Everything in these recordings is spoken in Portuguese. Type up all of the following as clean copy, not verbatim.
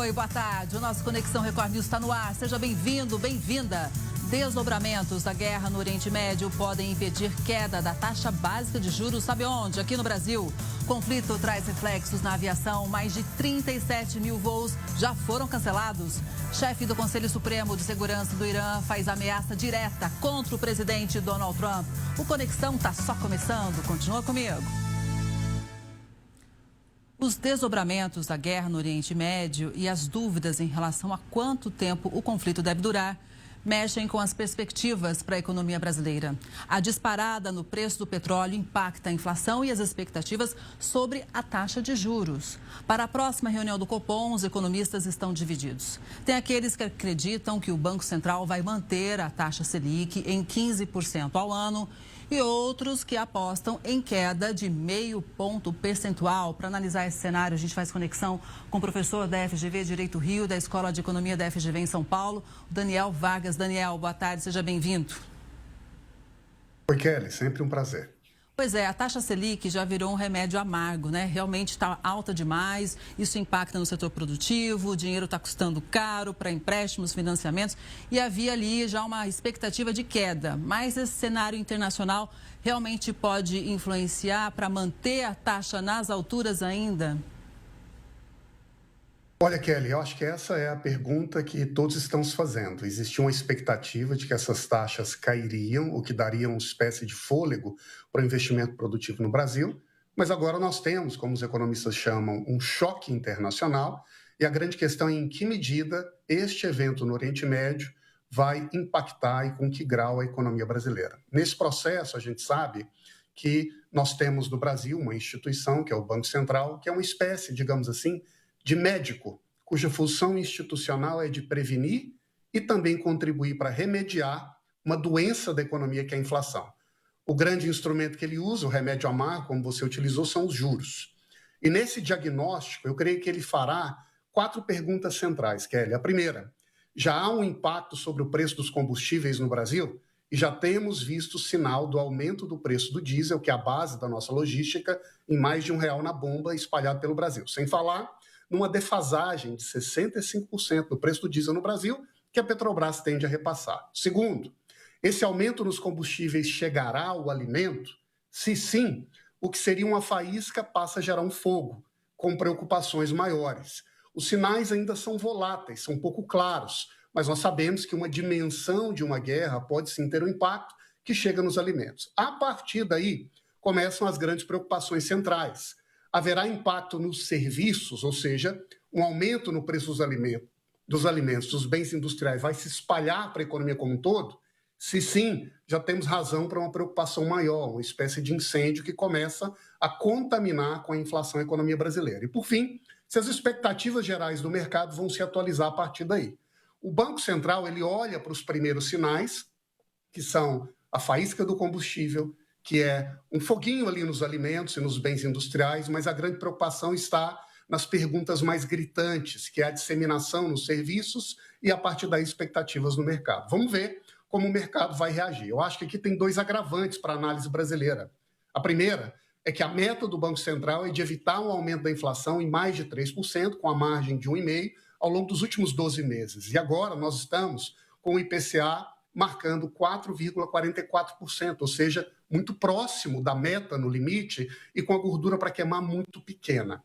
Oi, boa tarde. O nosso Conexão Record News está no ar. Seja bem-vindo, bem-vinda. Desdobramentos da guerra no Oriente Médio podem impedir queda da taxa básica de juros. Sabe onde? Aqui no Brasil. O conflito traz reflexos na aviação. Mais de 37 mil voos já foram cancelados. Chefe do Conselho Supremo de Segurança do Irã faz ameaça direta contra o presidente Donald Trump. O Conexão está só começando. Continua comigo. Os desdobramentos da guerra no Oriente Médio e as dúvidas em relação a quanto tempo o conflito deve durar mexem com as perspectivas para a economia brasileira. A disparada no preço do petróleo impacta a inflação e as expectativas sobre a taxa de juros. Para a próxima reunião do Copom, os economistas estão divididos. Tem aqueles que acreditam que o Banco Central vai manter a taxa Selic em 15% ao ano e outros que apostam em queda de 0,5 ponto percentual. Para analisar esse cenário, a gente faz conexão com o professor da FGV Direito Rio, da Escola de Economia da FGV em São Paulo, Daniel Vargas. Daniel, boa tarde, seja bem-vindo. Oi, Kelly, sempre um prazer. Pois é, a taxa Selic já virou um remédio amargo, né? Realmente está alta demais, isso impacta no setor produtivo, o dinheiro está custando caro para empréstimos, financiamentos e havia ali já uma expectativa de queda. Mas esse cenário internacional realmente pode influenciar para manter a taxa nas alturas ainda? Olha, Kelly, eu acho que essa é a pergunta que todos estão se fazendo. Existia uma expectativa de que essas taxas cairiam, o que daria uma espécie de fôlego para o investimento produtivo no Brasil, mas agora nós temos, como os economistas chamam, um choque internacional, e a grande questão é em que medida este evento no Oriente Médio vai impactar e com que grau a economia brasileira. Nesse processo, a gente sabe que nós temos no Brasil uma instituição, que é o Banco Central, que é uma espécie, digamos assim, de médico, cuja função institucional é de prevenir e também contribuir para remediar uma doença da economia, que é a inflação. O grande instrumento que ele usa, o remédio amargo, como você utilizou, são os juros. E nesse diagnóstico, eu creio que ele fará 4 perguntas centrais, Kelly. A primeira, já há um impacto sobre o preço dos combustíveis no Brasil? E já temos visto sinal do aumento do preço do diesel, que é a base da nossa logística, em mais de R$1 na bomba, espalhado pelo Brasil. Sem falar numa defasagem de 65% do preço do diesel no Brasil, que a Petrobras tende a repassar. Segundo, esse aumento nos combustíveis chegará ao alimento? Se sim, o que seria uma faísca passa a gerar um fogo, com preocupações maiores. Os sinais ainda são voláteis, são pouco claros, mas nós sabemos que uma dimensão de uma guerra pode sim ter um impacto que chega nos alimentos. A partir daí, começam as grandes preocupações centrais. Haverá impacto nos serviços, ou seja, um aumento no preço dos alimentos, dos bens industriais, vai se espalhar para a economia como um todo? Se sim, já temos razão para uma preocupação maior, uma espécie de incêndio que começa a contaminar com a inflação a economia brasileira. E, por fim, se as expectativas gerais do mercado vão se atualizar a partir daí. O Banco Central, ele olha para os primeiros sinais, que são a faísca do combustível, que é um foguinho ali nos alimentos e nos bens industriais, mas a grande preocupação está nas perguntas mais gritantes, que é a disseminação nos serviços e, a partir daí, expectativas no mercado. Vamos ver como o mercado vai reagir. Eu acho que aqui tem 2 agravantes para a análise brasileira. A primeira é que a meta do Banco Central é de evitar um aumento da inflação em mais de 3%, com a margem de 1,5%, ao longo dos últimos 12 meses. E agora nós estamos com o IPCA marcando 4,44%, ou seja, muito próximo da meta no limite e com a gordura para queimar muito pequena.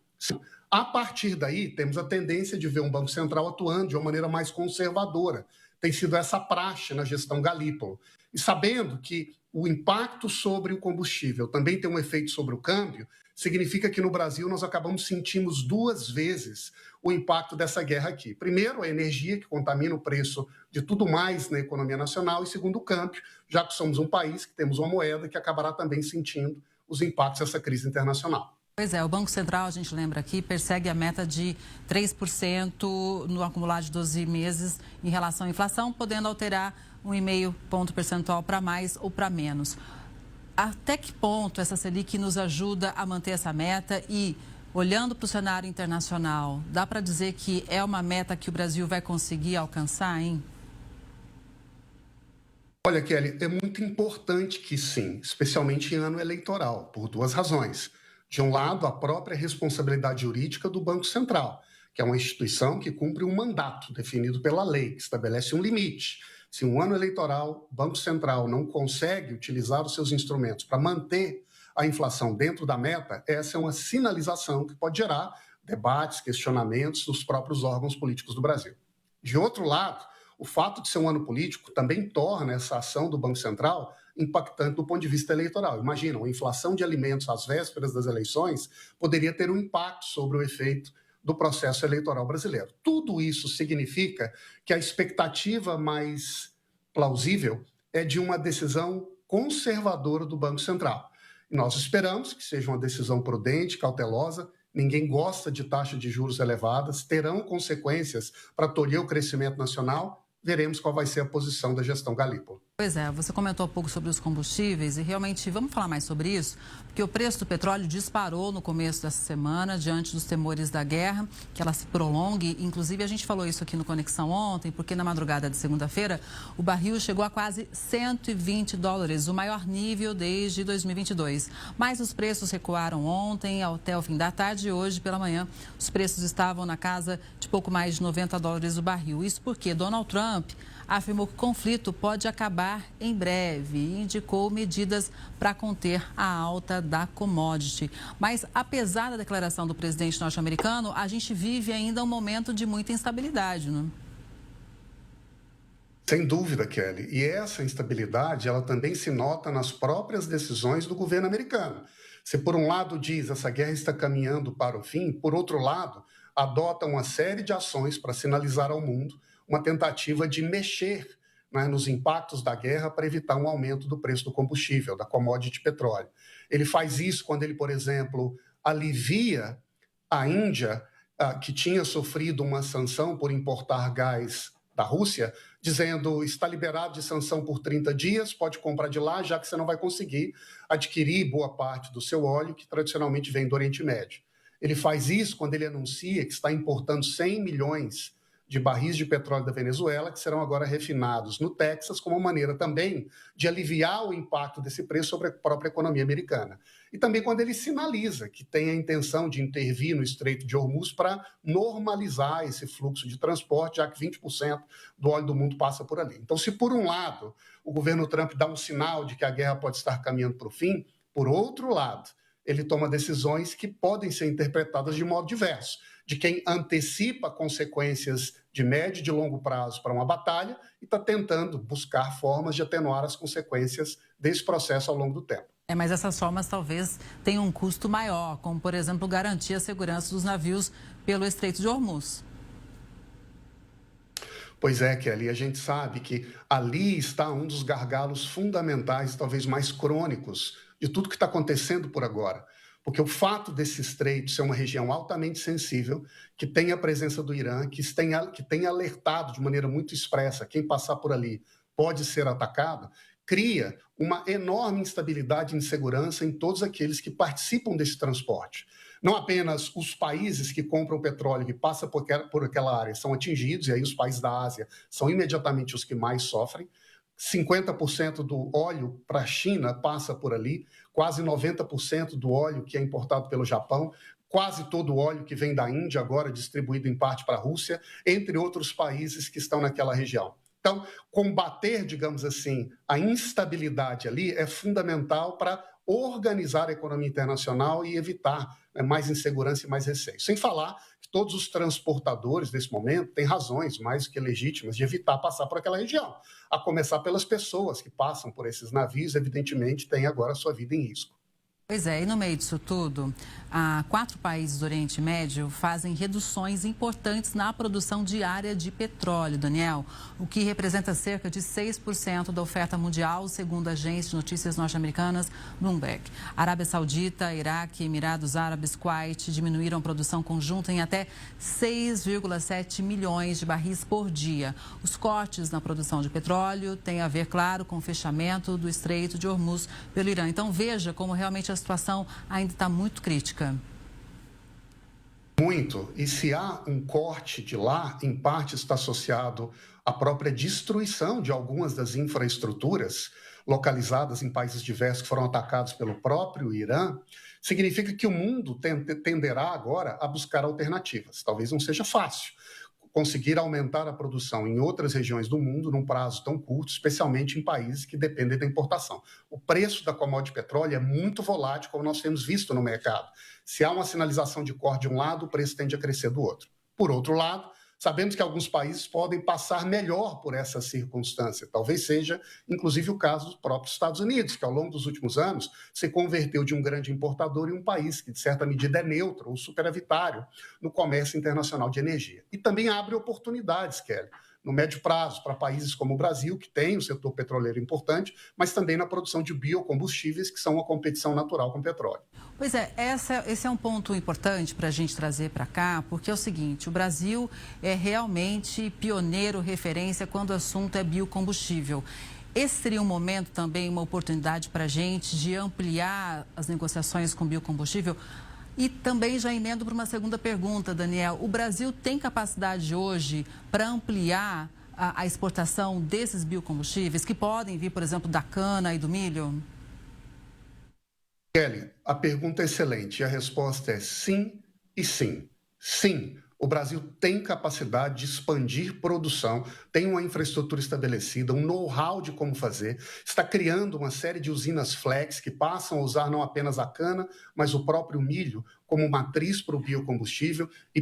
A partir daí, temos a tendência de ver um Banco Central atuando de uma maneira mais conservadora. Tem sido essa praxe na gestão Galípolo. E sabendo que o impacto sobre o combustível também tem um efeito sobre o câmbio, significa que no Brasil nós acabamos sentindo 2 vezes o impacto dessa guerra aqui. Primeiro, a energia, que contamina o preço de tudo mais na economia nacional, e segundo, o câmbio, já que somos um país que temos uma moeda que acabará também sentindo os impactos dessa crise internacional. Pois é, o Banco Central, a gente lembra aqui, persegue a meta de 3% no acumulado de 12 meses em relação à inflação, podendo alterar 1,5 ponto percentual para mais ou para menos. Até que ponto essa Selic nos ajuda a manter essa meta e, olhando para o cenário internacional, dá para dizer que é uma meta que o Brasil vai conseguir alcançar, hein? Olha, Kelly, é muito importante que sim, especialmente em ano eleitoral, por 2 razões. De um lado, a própria responsabilidade jurídica do Banco Central, que é uma instituição que cumpre um mandato definido pela lei, que estabelece um limite. Se um ano eleitoral, o Banco Central não consegue utilizar os seus instrumentos para manter a inflação dentro da meta, essa é uma sinalização que pode gerar debates, questionamentos dos próprios órgãos políticos do Brasil. De outro lado, o fato de ser um ano político também torna essa ação do Banco Central impactante do ponto de vista eleitoral. Imagina, a inflação de alimentos às vésperas das eleições poderia ter um impacto sobre o efeito do processo eleitoral brasileiro. Tudo isso significa que a expectativa mais plausível é de uma decisão conservadora do Banco Central. Nós esperamos que seja uma decisão prudente, cautelosa. Ninguém gosta de taxas de juros elevadas, terão consequências para tolher o crescimento nacional. Veremos qual vai ser a posição da gestão Galípolo. Pois é, você comentou há pouco sobre os combustíveis e realmente vamos falar mais sobre isso, porque o preço do petróleo disparou no começo dessa semana diante dos temores da guerra, que ela se prolongue. Inclusive, a gente falou isso aqui no Conexão ontem, porque na madrugada de segunda-feira o barril chegou a quase $120, o maior nível desde 2022. Mas os preços recuaram ontem até o fim da tarde e hoje pela manhã os preços estavam na casa de pouco mais de $90 o barril. Isso porque Donald Trump afirmou que o conflito pode acabar em breve e indicou medidas para conter a alta da commodity. Mas, apesar da declaração do presidente norte-americano, a gente vive ainda um momento de muita instabilidade, não? Sem dúvida, Kelly. E essa instabilidade, ela também se nota nas próprias decisões do governo americano. Se, por um lado, diz essa guerra está caminhando para o fim, por outro lado, adota uma série de ações para sinalizar ao mundo uma tentativa de mexer, né, nos impactos da guerra para evitar um aumento do preço do combustível, da commodity petróleo. Ele faz isso quando ele, por exemplo, alivia a Índia, que tinha sofrido uma sanção por importar gás da Rússia, dizendo está liberado de sanção por 30 dias, pode comprar de lá, já que você não vai conseguir adquirir boa parte do seu óleo, que tradicionalmente vem do Oriente Médio. Ele faz isso quando ele anuncia que está importando 100 milhões de barris de petróleo da Venezuela, que serão agora refinados no Texas, como uma maneira também de aliviar o impacto desse preço sobre a própria economia americana. E também quando ele sinaliza que tem a intenção de intervir no Estreito de Hormuz para normalizar esse fluxo de transporte, já que 20% do óleo do mundo passa por ali. Então, se por um lado o governo Trump dá um sinal de que a guerra pode estar caminhando para o fim, por outro lado, ele toma decisões que podem ser interpretadas de modo diverso, de quem antecipa consequências de médio e de longo prazo para uma batalha e está tentando buscar formas de atenuar as consequências desse processo ao longo do tempo. Mas essas formas talvez tenham um custo maior, como, por exemplo, garantir a segurança dos navios pelo Estreito de Hormuz. Pois é, Kelly, a gente sabe que ali está um dos gargalos fundamentais, talvez mais crônicos, de tudo que está acontecendo por agora. Porque o fato desse estreito ser uma região altamente sensível, que tem a presença do Irã, que tem alertado de maneira muito expressa quem passar por ali pode ser atacado, cria uma enorme instabilidade e insegurança em todos aqueles que participam desse transporte. Não apenas os países que compram petróleo que passa por aquela área são atingidos, e aí os países da Ásia são imediatamente os que mais sofrem. 50% do óleo para a China passa por ali, quase 90% do óleo que é importado pelo Japão, quase todo o óleo que vem da Índia agora distribuído em parte para a Rússia, entre outros países que estão naquela região. Então, combater, digamos assim, a instabilidade ali é fundamental para organizar a economia internacional e evitar mais insegurança e mais receio. Sem falar que todos os transportadores, nesse momento, têm razões mais que legítimas de evitar passar por aquela região. A começar pelas pessoas que passam por esses navios, evidentemente, têm agora a sua vida em risco. Pois é, e no meio disso tudo, 4 países do Oriente Médio fazem reduções importantes na produção diária de petróleo, Daniel, o que representa cerca de 6% da oferta mundial, segundo a agência de notícias norte-americanas Bloomberg. Arábia Saudita, Iraque, Emirados Árabes, Kuwait diminuíram a produção conjunta em até 6,7 milhões de barris por dia. Os cortes na produção de petróleo têm a ver, claro, com o fechamento do Estreito de Hormuz pelo Irã. Então, veja como realmente a situação ainda está muito crítica. Muito. E se há um corte de lá, em parte está associado à própria destruição de algumas das infraestruturas. localizadas em países diversos que foram atacados pelo próprio Irã, significa que o mundo tenderá agora a buscar alternativas. Talvez não seja fácil conseguir aumentar a produção em outras regiões do mundo num prazo tão curto, especialmente em países que dependem da importação. O preço da commodity petróleo é muito volátil, como nós temos visto no mercado. Se há uma sinalização de corte de um lado, o preço tende a crescer do outro. Por outro lado, sabemos que alguns países podem passar melhor por essa circunstância. Talvez seja, inclusive, o caso dos próprios Estados Unidos, que ao longo dos últimos anos se converteu de um grande importador em um país que, de certa medida, é neutro ou superavitário no comércio internacional de energia. E também abre oportunidades, Kelly, no médio prazo, para países como o Brasil, que tem o setor petroleiro importante, mas também na produção de biocombustíveis, que são uma competição natural com o petróleo. Pois é, esse é um ponto importante para a gente trazer para cá, porque é o seguinte, o Brasil é realmente pioneiro, referência quando o assunto é biocombustível. Esse seria um momento também, uma oportunidade para a gente de ampliar as negociações com biocombustível? E também já emendo para uma segunda pergunta, Daniel. O Brasil tem capacidade hoje para ampliar a exportação desses biocombustíveis que podem vir, por exemplo, da cana e do milho? Kelly, a pergunta é excelente e a resposta é sim e sim. Sim, o Brasil tem capacidade de expandir produção, tem uma infraestrutura estabelecida, um know-how de como fazer, está criando uma série de usinas flex que passam a usar não apenas a cana, mas o próprio milho como matriz para o biocombustível e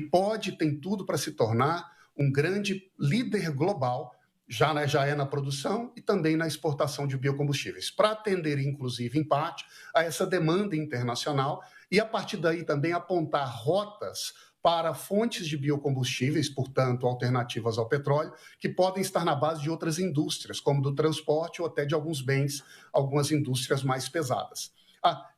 tem tudo para se tornar um grande líder global já é na produção e também na exportação de biocombustíveis, para atender, inclusive, em parte, a essa demanda internacional e, a partir daí, também apontar rotas para fontes de biocombustíveis, portanto, alternativas ao petróleo, que podem estar na base de outras indústrias, como do transporte ou até de alguns bens, algumas indústrias mais pesadas.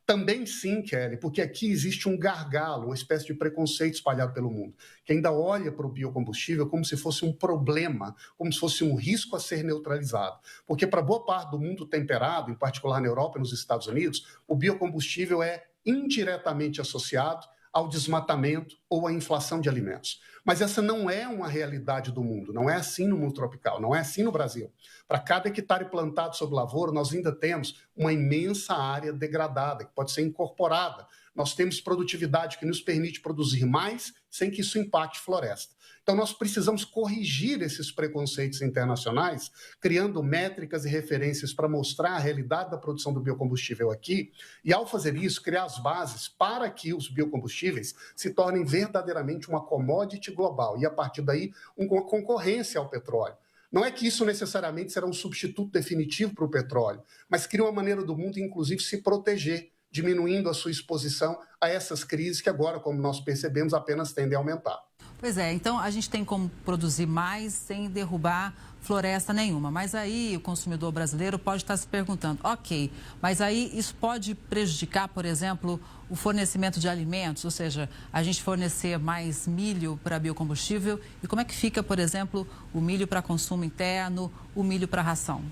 Também sim, Kelly, porque aqui existe um gargalo, uma espécie de preconceito espalhado pelo mundo, que ainda olha para o biocombustível como se fosse um problema, como se fosse um risco a ser neutralizado. Porque para boa parte do mundo temperado, em particular na Europa e nos Estados Unidos, o biocombustível é indiretamente associado ao desmatamento ou à inflação de alimentos. Mas essa não é uma realidade do mundo, não é assim no mundo tropical, não é assim no Brasil. Para cada hectare plantado sob lavoura, nós ainda temos uma imensa área degradada, que pode ser incorporada. Nós temos produtividade que nos permite produzir mais sem que isso impacte floresta. Então, nós precisamos corrigir esses preconceitos internacionais, criando métricas e referências para mostrar a realidade da produção do biocombustível aqui, e, ao fazer isso, criar as bases para que os biocombustíveis se tornem verdadeiramente uma commodity global e, a partir daí, uma concorrência ao petróleo. Não é que isso necessariamente será um substituto definitivo para o petróleo, mas cria uma maneira do mundo, inclusive, se proteger, diminuindo a sua exposição a essas crises que agora, como nós percebemos, apenas tendem a aumentar. Pois é, então a gente tem como produzir mais sem derrubar floresta nenhuma. Mas aí o consumidor brasileiro pode estar se perguntando, ok, mas aí isso pode prejudicar, por exemplo, o fornecimento de alimentos, ou seja, a gente fornecer mais milho para biocombustível e como é que fica, por exemplo, o milho para consumo interno, o milho para ração?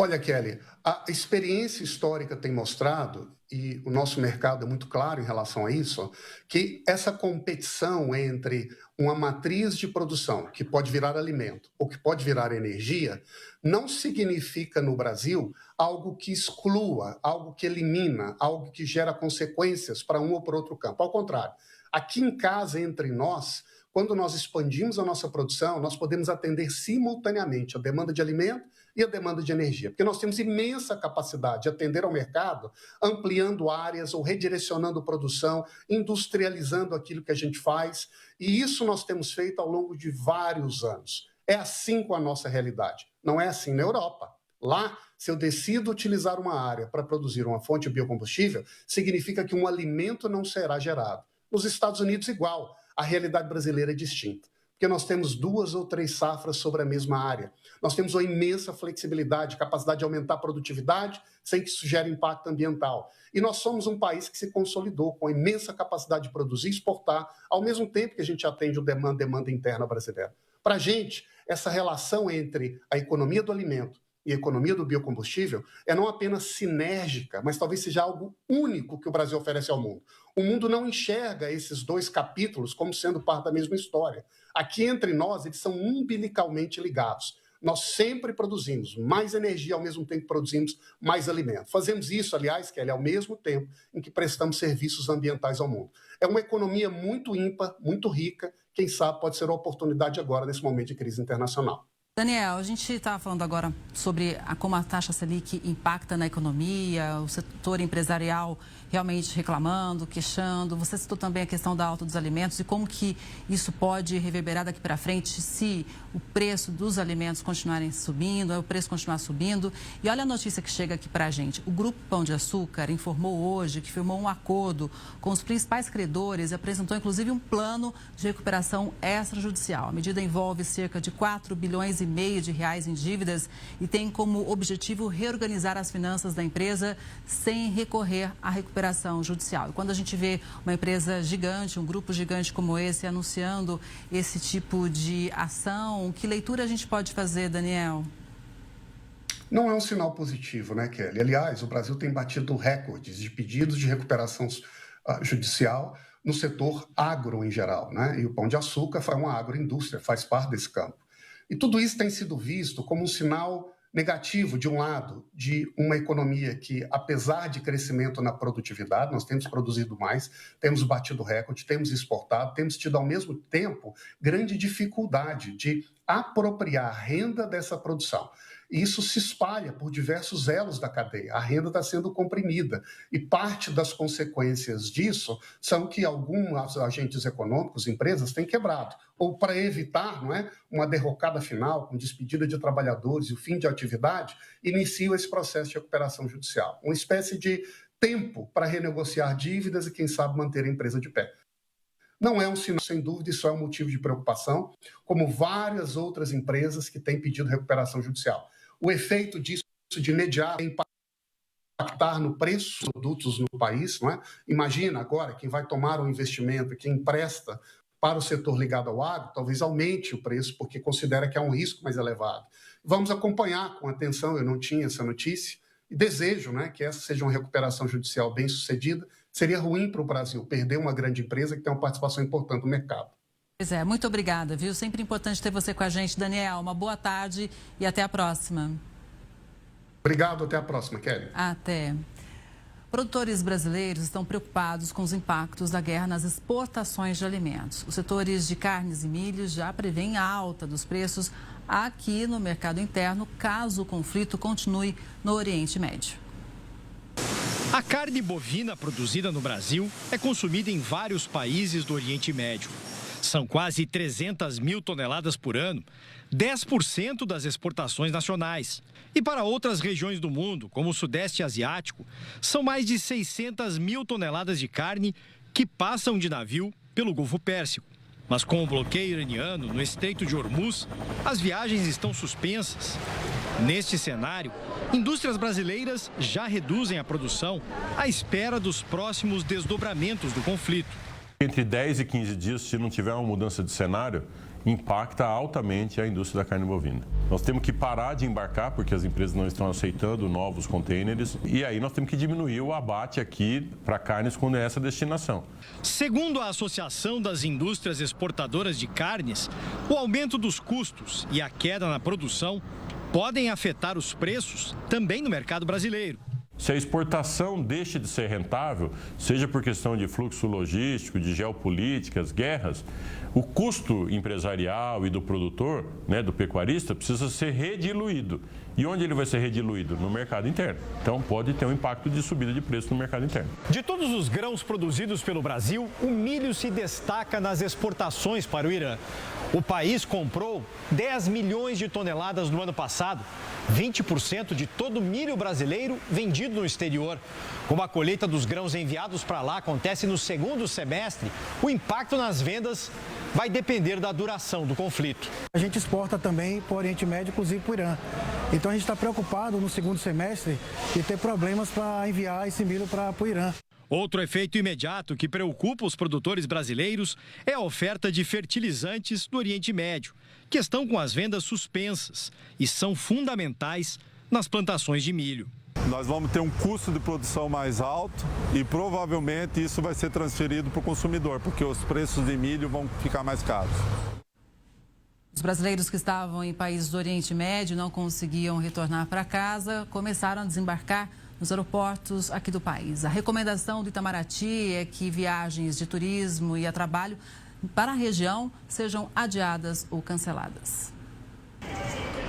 Olha, Kelly, a experiência histórica tem mostrado, e o nosso mercado é muito claro em relação a isso, que essa competição entre uma matriz de produção, que pode virar alimento ou que pode virar energia, não significa no Brasil algo que exclua, algo que elimina, algo que gera consequências para um ou para outro campo. Ao contrário, aqui em casa, entre nós, quando nós expandimos a nossa produção, nós podemos atender simultaneamente a demanda de alimento e a demanda de energia, porque nós temos imensa capacidade de atender ao mercado, ampliando áreas ou redirecionando produção, industrializando aquilo que a gente faz, e isso nós temos feito ao longo de vários anos. É assim com a nossa realidade, não é assim na Europa. Lá, se eu decido utilizar uma área para produzir uma fonte de biocombustível, significa que um alimento não será gerado. Nos Estados Unidos, igual. A realidade brasileira é distinta, porque nós temos 2 ou 3 safras sobre a mesma área. Nós temos uma imensa flexibilidade, capacidade de aumentar a produtividade sem que isso gere impacto ambiental. E nós somos um país que se consolidou com a imensa capacidade de produzir e exportar, ao mesmo tempo que a gente atende a demanda interna brasileira. Para a gente, essa relação entre a economia do alimento e a economia do biocombustível é não apenas sinérgica, mas talvez seja algo único que o Brasil oferece ao mundo. O mundo não enxerga esses 2 capítulos como sendo parte da mesma história. Aqui entre nós, eles são umbilicalmente ligados. Nós sempre produzimos mais energia, ao mesmo tempo que produzimos mais alimento. Fazemos isso, aliás, Kelly, ao mesmo tempo em que prestamos serviços ambientais ao mundo. É uma economia muito ímpar, muito rica, quem sabe pode ser uma oportunidade agora, nesse momento de crise internacional. Daniel, a gente estava falando agora sobre como a taxa Selic impacta na economia, o setor empresarial realmente reclamando, queixando. Você citou também a questão da alta dos alimentos e como que isso pode reverberar daqui para frente se o preço dos alimentos continuarem subindo, o preço continuar subindo. E olha a notícia que chega aqui para a gente. O Grupo Pão de Açúcar informou hoje que firmou um acordo com os principais credores e apresentou inclusive um plano de recuperação extrajudicial. A medida envolve cerca de 4,5 bilhões de reais em dívidas e tem como objetivo reorganizar as finanças da empresa sem recorrer à recuperação judicial. E quando a gente vê uma empresa gigante, um grupo gigante como esse, anunciando esse tipo de ação, que leitura a gente pode fazer, Daniel? Não é um sinal positivo, né, Kelly? Aliás, o Brasil tem batido recordes de pedidos de recuperação judicial no setor agro em geral, né? E o Pão de Açúcar é uma agroindústria, faz parte desse campo. E tudo isso tem sido visto como um sinal negativo, de um lado, de uma economia que, apesar de crescimento na produtividade, nós temos produzido mais, temos batido recorde, temos exportado, temos tido, ao mesmo tempo, grande dificuldade de apropriar a renda dessa produção. E isso se espalha por diversos elos da cadeia. A renda está sendo comprimida. E parte das consequências disso são que alguns agentes econômicos, empresas, têm quebrado. Ou para evitar, não é, uma derrocada final, com despedida de trabalhadores e o fim de atividade, iniciam esse processo de recuperação judicial. Uma espécie de tempo para renegociar dívidas e, quem sabe, manter a empresa de pé. Não é um sinal, sem dúvida, isso é um motivo de preocupação, como várias outras empresas que têm pedido recuperação judicial. O efeito disso de imediato é impactar no preço dos produtos no país. Não é? Imagina agora, quem vai tomar um investimento, quem empresta para o setor ligado ao agro, talvez aumente o preço, porque considera que há um risco mais elevado. Vamos acompanhar com atenção, eu não tinha essa notícia, e desejo, né, que essa seja uma recuperação judicial bem sucedida. Seria ruim para o Brasil perder uma grande empresa que tem uma participação importante no mercado. Pois é, muito obrigada, viu? Sempre importante ter você com a gente, Daniel. Uma boa tarde e até a próxima. Obrigado, até a próxima, Kelly. Até. Produtores brasileiros estão preocupados com os impactos da guerra nas exportações de alimentos. Os setores de carnes e milho já prevêem a alta dos preços aqui no mercado interno, caso o conflito continue no Oriente Médio. A carne bovina produzida no Brasil é consumida em vários países do Oriente Médio. São quase 300 mil toneladas por ano, 10% das exportações nacionais. E para outras regiões do mundo, como o Sudeste Asiático, são mais de 600 mil toneladas de carne que passam de navio pelo Golfo Pérsico. Mas com o bloqueio iraniano no Estreito de Hormuz, as viagens estão suspensas. Neste cenário, indústrias brasileiras já reduzem a produção à espera dos próximos desdobramentos do conflito. Entre 10 e 15 dias, se não tiver uma mudança de cenário, impacta altamente a indústria da carne bovina. Nós temos que parar de embarcar, porque as empresas não estão aceitando novos contêineres, e aí nós temos que diminuir o abate aqui para carnes com essa destinação. Segundo a Associação das Indústrias Exportadoras de Carnes, o aumento dos custos e a queda na produção podem afetar os preços também no mercado brasileiro. Se a exportação deixa de ser rentável, seja por questão de fluxo logístico, de geopolíticas, guerras, o custo empresarial e do produtor, né, do pecuarista, precisa ser rediluído. E onde ele vai ser rediluído? No mercado interno. Então pode ter um impacto de subida de preço no mercado interno. De todos os grãos produzidos pelo Brasil, o milho se destaca nas exportações para o Irã. O país comprou 10 milhões de toneladas no ano passado, 20% de todo o milho brasileiro vendido no exterior. Como a colheita dos grãos enviados para lá acontece no segundo semestre, o impacto nas vendas vai depender da duração do conflito. A gente exporta também para o Oriente Médio, inclusive para o Irã. Então a gente está preocupado no segundo semestre de ter problemas para enviar esse milho para o Irã. Outro efeito imediato que preocupa os produtores brasileiros é a oferta de fertilizantes do Oriente Médio, que estão com as vendas suspensas e são fundamentais nas plantações de milho. Nós vamos ter um custo de produção mais alto e provavelmente isso vai ser transferido para o consumidor, porque os preços de milho vão ficar mais caros. Os brasileiros que estavam em países do Oriente Médio e não conseguiam retornar para casa começaram a desembarcar nos aeroportos aqui do país. A recomendação do Itamaraty é que viagens de turismo e a trabalho para a região sejam adiadas ou canceladas.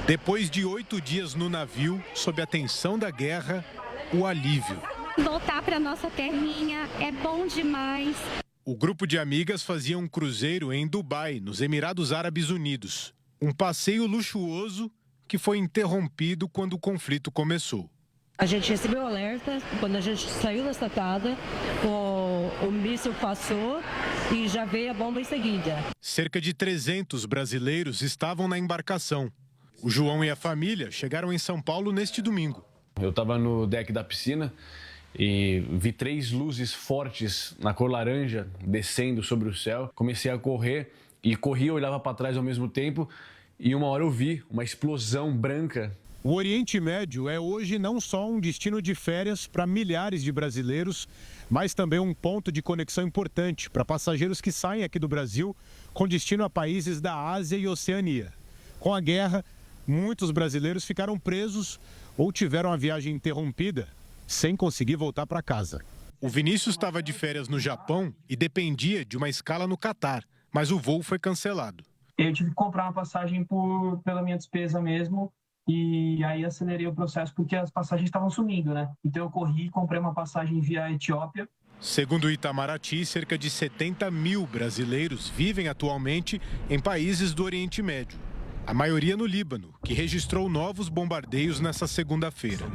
Depois de 8 dias no navio, sob a tensão da guerra, o alívio. Voltar para nossa terrinha é bom demais. O grupo de amigas fazia um cruzeiro em Dubai, nos Emirados Árabes Unidos. Um passeio luxuoso que foi interrompido quando o conflito começou. A gente recebeu o alerta, quando a gente saiu da estacada, o míssil passou e já veio a bomba em seguida. Cerca de 300 brasileiros estavam na embarcação. O João e a família chegaram em São Paulo neste domingo. Eu estava no deck da piscina e vi 3 luzes fortes na cor laranja descendo sobre o céu. Comecei a correr e corria, olhava para trás ao mesmo tempo e uma hora eu vi uma explosão branca. O Oriente Médio é hoje não só um destino de férias para milhares de brasileiros, mas também um ponto de conexão importante para passageiros que saem aqui do Brasil com destino a países da Ásia e Oceania. Com a guerra, muitos brasileiros ficaram presos ou tiveram a viagem interrompida sem conseguir voltar para casa. O Vinícius estava de férias no Japão e dependia de uma escala no Catar, mas o voo foi cancelado. Eu tive que comprar uma passagem pela minha despesa mesmo e aí acelerei o processo porque as passagens estavam sumindo, né? Então eu corri e comprei uma passagem via Etiópia. Segundo o Itamaraty, cerca de 70 mil brasileiros vivem atualmente em países do Oriente Médio. A maioria no Líbano, que registrou novos bombardeios nesta segunda-feira.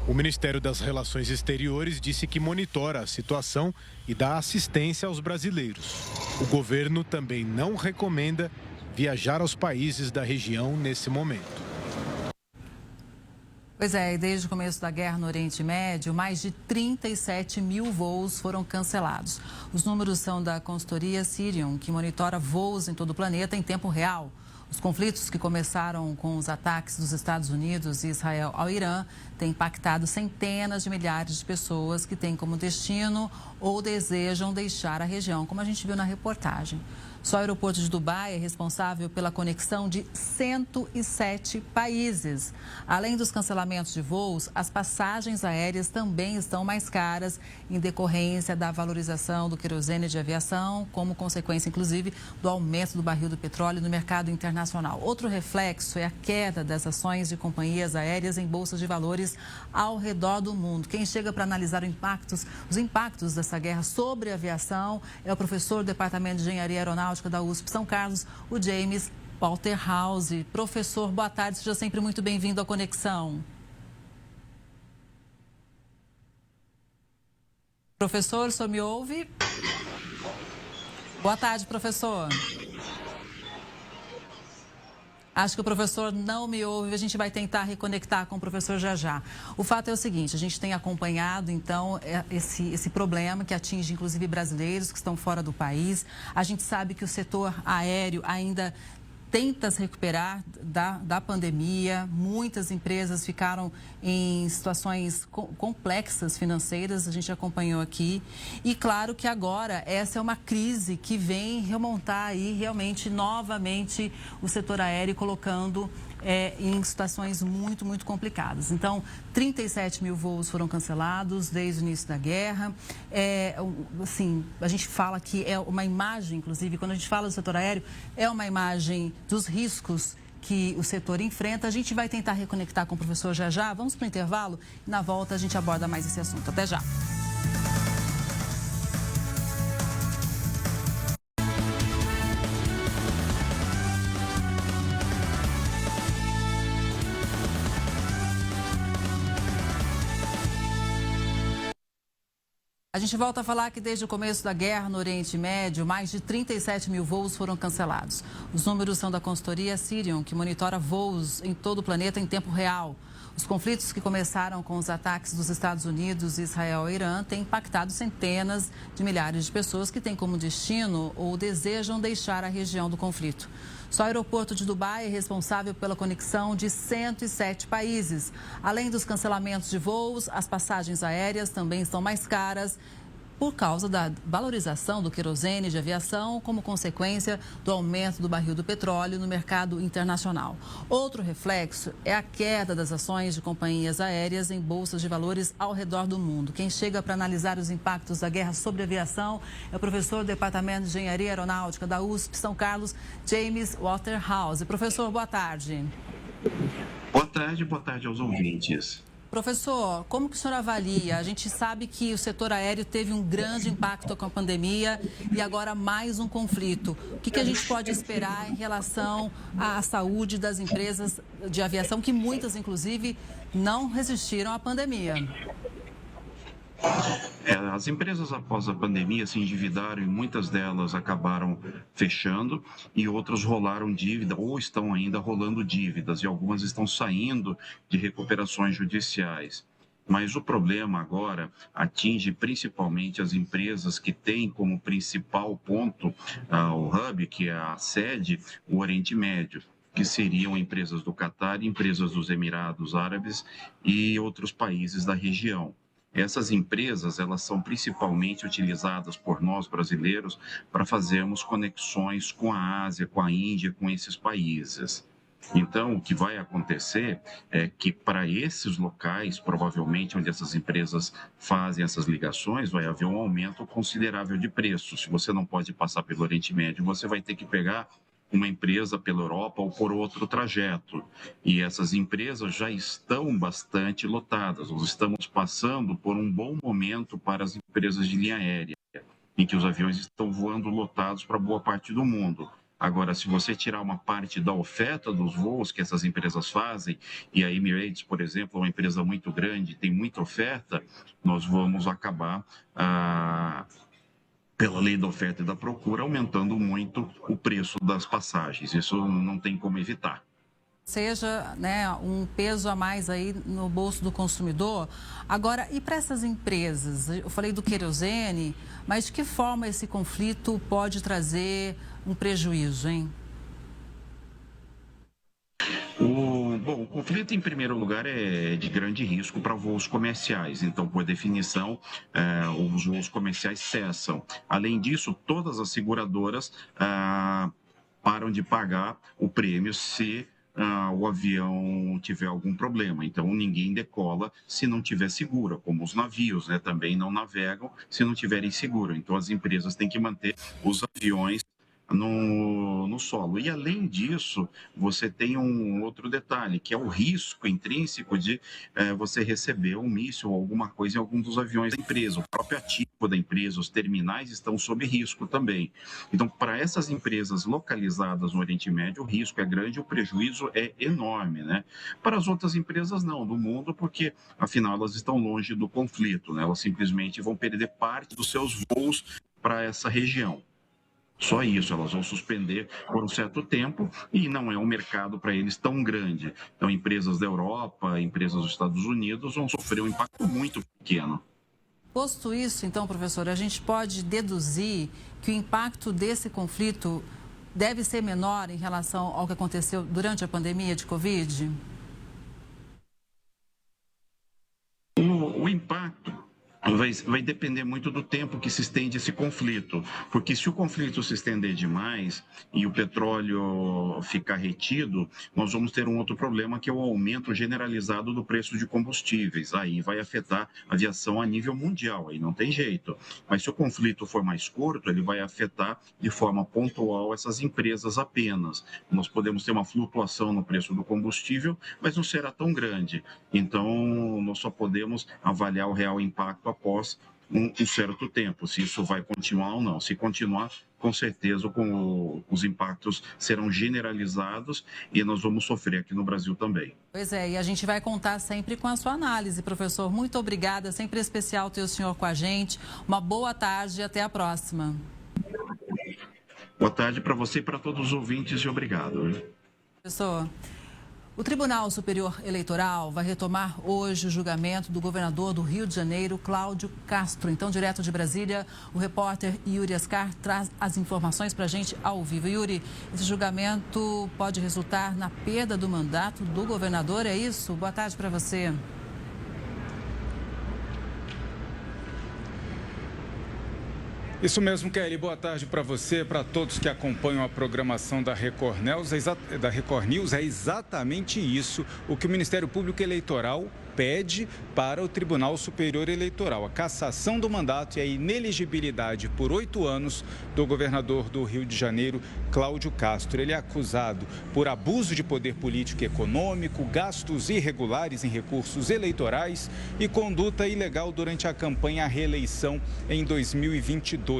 O Ministério das Relações Exteriores disse que monitora a situação e dá assistência aos brasileiros. O governo também não recomenda viajar aos países da região nesse momento. Pois é, e desde o começo da guerra no Oriente Médio, mais de 37 mil voos foram cancelados. Os números são da consultoria Sirion, que monitora voos em todo o planeta em tempo real. Os conflitos que começaram com os ataques dos Estados Unidos e Israel ao Irã têm impactado centenas de milhares de pessoas que têm como destino ou desejam deixar a região, como a gente viu na reportagem. Só o aeroporto de Dubai é responsável pela conexão de 107 países. Além dos cancelamentos de voos, as passagens aéreas também estão mais caras em decorrência da valorização do querosene de aviação, como consequência, inclusive, do aumento do barril do petróleo no mercado internacional. Outro reflexo é a queda das ações de companhias aéreas em bolsas de valores ao redor do mundo. Quem chega para analisar os impactos dessa guerra sobre a aviação é o professor do Departamento de Engenharia Aeronáutica da USP São Carlos, o James Polterhouse. Professor, boa tarde, seja sempre muito bem-vindo à Conexão. Professor, o senhor me ouve? Boa tarde, professor. Acho que o professor não me ouve, a gente vai tentar reconectar com o professor já já. O fato é o seguinte, a gente tem acompanhado, então, esse problema que atinge, inclusive, brasileiros que estão fora do país. A gente sabe que o setor aéreo ainda tenta se recuperar da pandemia. Muitas empresas ficaram em situações complexas financeiras, a gente acompanhou aqui. E claro que agora essa é uma crise que vem remontar aí realmente novamente o setor aéreo, colocando em situações muito, muito complicadas. Então, 37 mil voos foram cancelados desde o início da guerra. Assim, a gente fala que é uma imagem, inclusive, quando a gente fala do setor aéreo, é uma imagem dos riscos que o setor enfrenta. A gente vai tentar reconectar com o professor já já. Vamos para o intervalo e na volta a gente aborda mais esse assunto. Até já. A gente volta a falar que desde o começo da guerra no Oriente Médio, mais de 37 mil voos foram cancelados. Os números são da consultoria Sirion, que monitora voos em todo o planeta em tempo real. Os conflitos que começaram com os ataques dos Estados Unidos e Israel ao Irã têm impactado centenas de milhares de pessoas que têm como destino ou desejam deixar a região do conflito. Só o aeroporto de Dubai é responsável pela conexão de 107 países. Além dos cancelamentos de voos, as passagens aéreas também estão mais caras por causa da valorização do querosene de aviação como consequência do aumento do barril do petróleo no mercado internacional. Outro reflexo é a queda das ações de companhias aéreas em bolsas de valores ao redor do mundo. Quem chega para analisar os impactos da guerra sobre a aviação é o professor do Departamento de Engenharia Aeronáutica da USP São Carlos, James Waterhouse. Professor, boa tarde. Boa tarde aos ouvintes. Professor, como que o senhor avalia? A gente sabe que o setor aéreo teve um grande impacto com a pandemia e agora mais um conflito. O que a gente pode esperar em relação à saúde das empresas de aviação, que muitas, inclusive, não resistiram à pandemia? As empresas após a pandemia se endividaram e muitas delas acabaram fechando e outras rolaram dívida ou estão ainda rolando dívidas e algumas estão saindo de recuperações judiciais. Mas o problema agora atinge principalmente as empresas que têm como principal ponto o hub, que é a sede, o Oriente Médio, que seriam empresas do Catar, empresas dos Emirados Árabes e outros países da região. Essas empresas, elas são principalmente utilizadas por nós brasileiros para fazermos conexões com a Ásia, com a Índia, com esses países. Então, o que vai acontecer é que para esses locais, provavelmente onde essas empresas fazem essas ligações, vai haver um aumento considerável de preço. Se você não pode passar pelo Oriente Médio, você vai ter que pegar uma empresa pela Europa ou por outro trajeto. E essas empresas já estão bastante lotadas. Nós estamos passando por um bom momento para as empresas de linha aérea, em que os aviões estão voando lotados para boa parte do mundo. Agora, se você tirar uma parte da oferta dos voos que essas empresas fazem, e a Emirates, por exemplo, é uma empresa muito grande, tem muita oferta, nós vamos acabar pela lei da oferta e da procura, aumentando muito o preço das passagens. Isso não tem como evitar. Seja, né, um peso a mais aí no bolso do consumidor. Agora, e para essas empresas? Eu falei do querosene, mas de que forma esse conflito pode trazer um prejuízo, hein? O conflito, em primeiro lugar, é de grande risco para voos comerciais. Então, por definição, os voos comerciais cessam. Além disso, todas as seguradoras param de pagar o prêmio se o avião tiver algum problema. Então, ninguém decola se não tiver seguro, como os navios, né, também não navegam se não tiverem seguro. Então, as empresas têm que manter os aviões no solo. E, além disso, você tem um outro detalhe, que é o risco intrínseco de você receber um míssil ou alguma coisa em algum dos aviões da empresa. O próprio ativo da empresa, os terminais estão sob risco também. Então, para essas empresas localizadas no Oriente Médio, o risco é grande, o prejuízo é enorme, né? Para as outras empresas, não, do mundo, porque, afinal, elas estão longe do conflito, né? Elas simplesmente vão perder parte dos seus voos para essa região. Só isso, elas vão suspender por um certo tempo e não é um mercado para eles tão grande. Então, empresas da Europa, empresas dos Estados Unidos vão sofrer um impacto muito pequeno. Posto isso, então, professor, a gente pode deduzir que o impacto desse conflito deve ser menor em relação ao que aconteceu durante a pandemia de Covid? O impacto vai depender muito do tempo que se estende esse conflito, porque se o conflito se estender demais e o petróleo ficar retido, nós vamos ter um outro problema, que é o aumento generalizado do preço de combustíveis. Aí vai afetar a aviação a nível mundial, aí não tem jeito. Mas se o conflito for mais curto, ele vai afetar de forma pontual essas empresas apenas. Nós podemos ter uma flutuação no preço do combustível, mas não será tão grande. Então, nós só podemos avaliar o real impacto após um certo tempo, se isso vai continuar ou não. Se continuar, com certeza os impactos serão generalizados e nós vamos sofrer aqui no Brasil também. Pois é, e a gente vai contar sempre com a sua análise, professor. Muito obrigada, sempre especial ter o senhor com a gente. Uma boa tarde e até a próxima. Boa tarde para você e para todos os ouvintes e obrigado. Professor, o Tribunal Superior Eleitoral vai retomar hoje o julgamento do governador do Rio de Janeiro, Cláudio Castro. Então, direto de Brasília, o repórter Yuri Ascar traz as informações para a gente ao vivo. Yuri, esse julgamento pode resultar na perda do mandato do governador, é isso? Boa tarde para você. Isso mesmo, Kelly. Boa tarde para você, para todos que acompanham a programação da Record News. É exatamente isso o que o Ministério Público Eleitoral pede para o Tribunal Superior Eleitoral: a cassação do mandato e a inelegibilidade por 8 anos do governador do Rio de Janeiro, Cláudio Castro. Ele é acusado por abuso de poder político e econômico, gastos irregulares em recursos eleitorais e conduta ilegal durante a campanha à reeleição em 2022.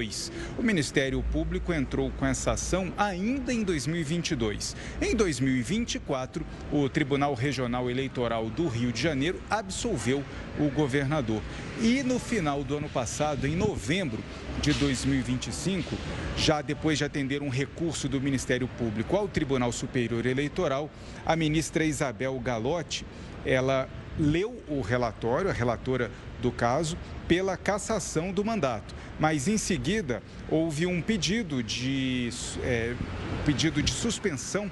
O Ministério Público entrou com essa ação ainda em 2022. Em 2024, o Tribunal Regional Eleitoral do Rio de Janeiro absolveu o governador. E no final do ano passado, em novembro de 2025, já depois de atender um recurso do Ministério Público ao Tribunal Superior Eleitoral, a ministra Isabel Galotti, ela leu o relatório, a relatora do caso, pela cassação do mandato. Mas, em seguida, houve um pedido de suspensão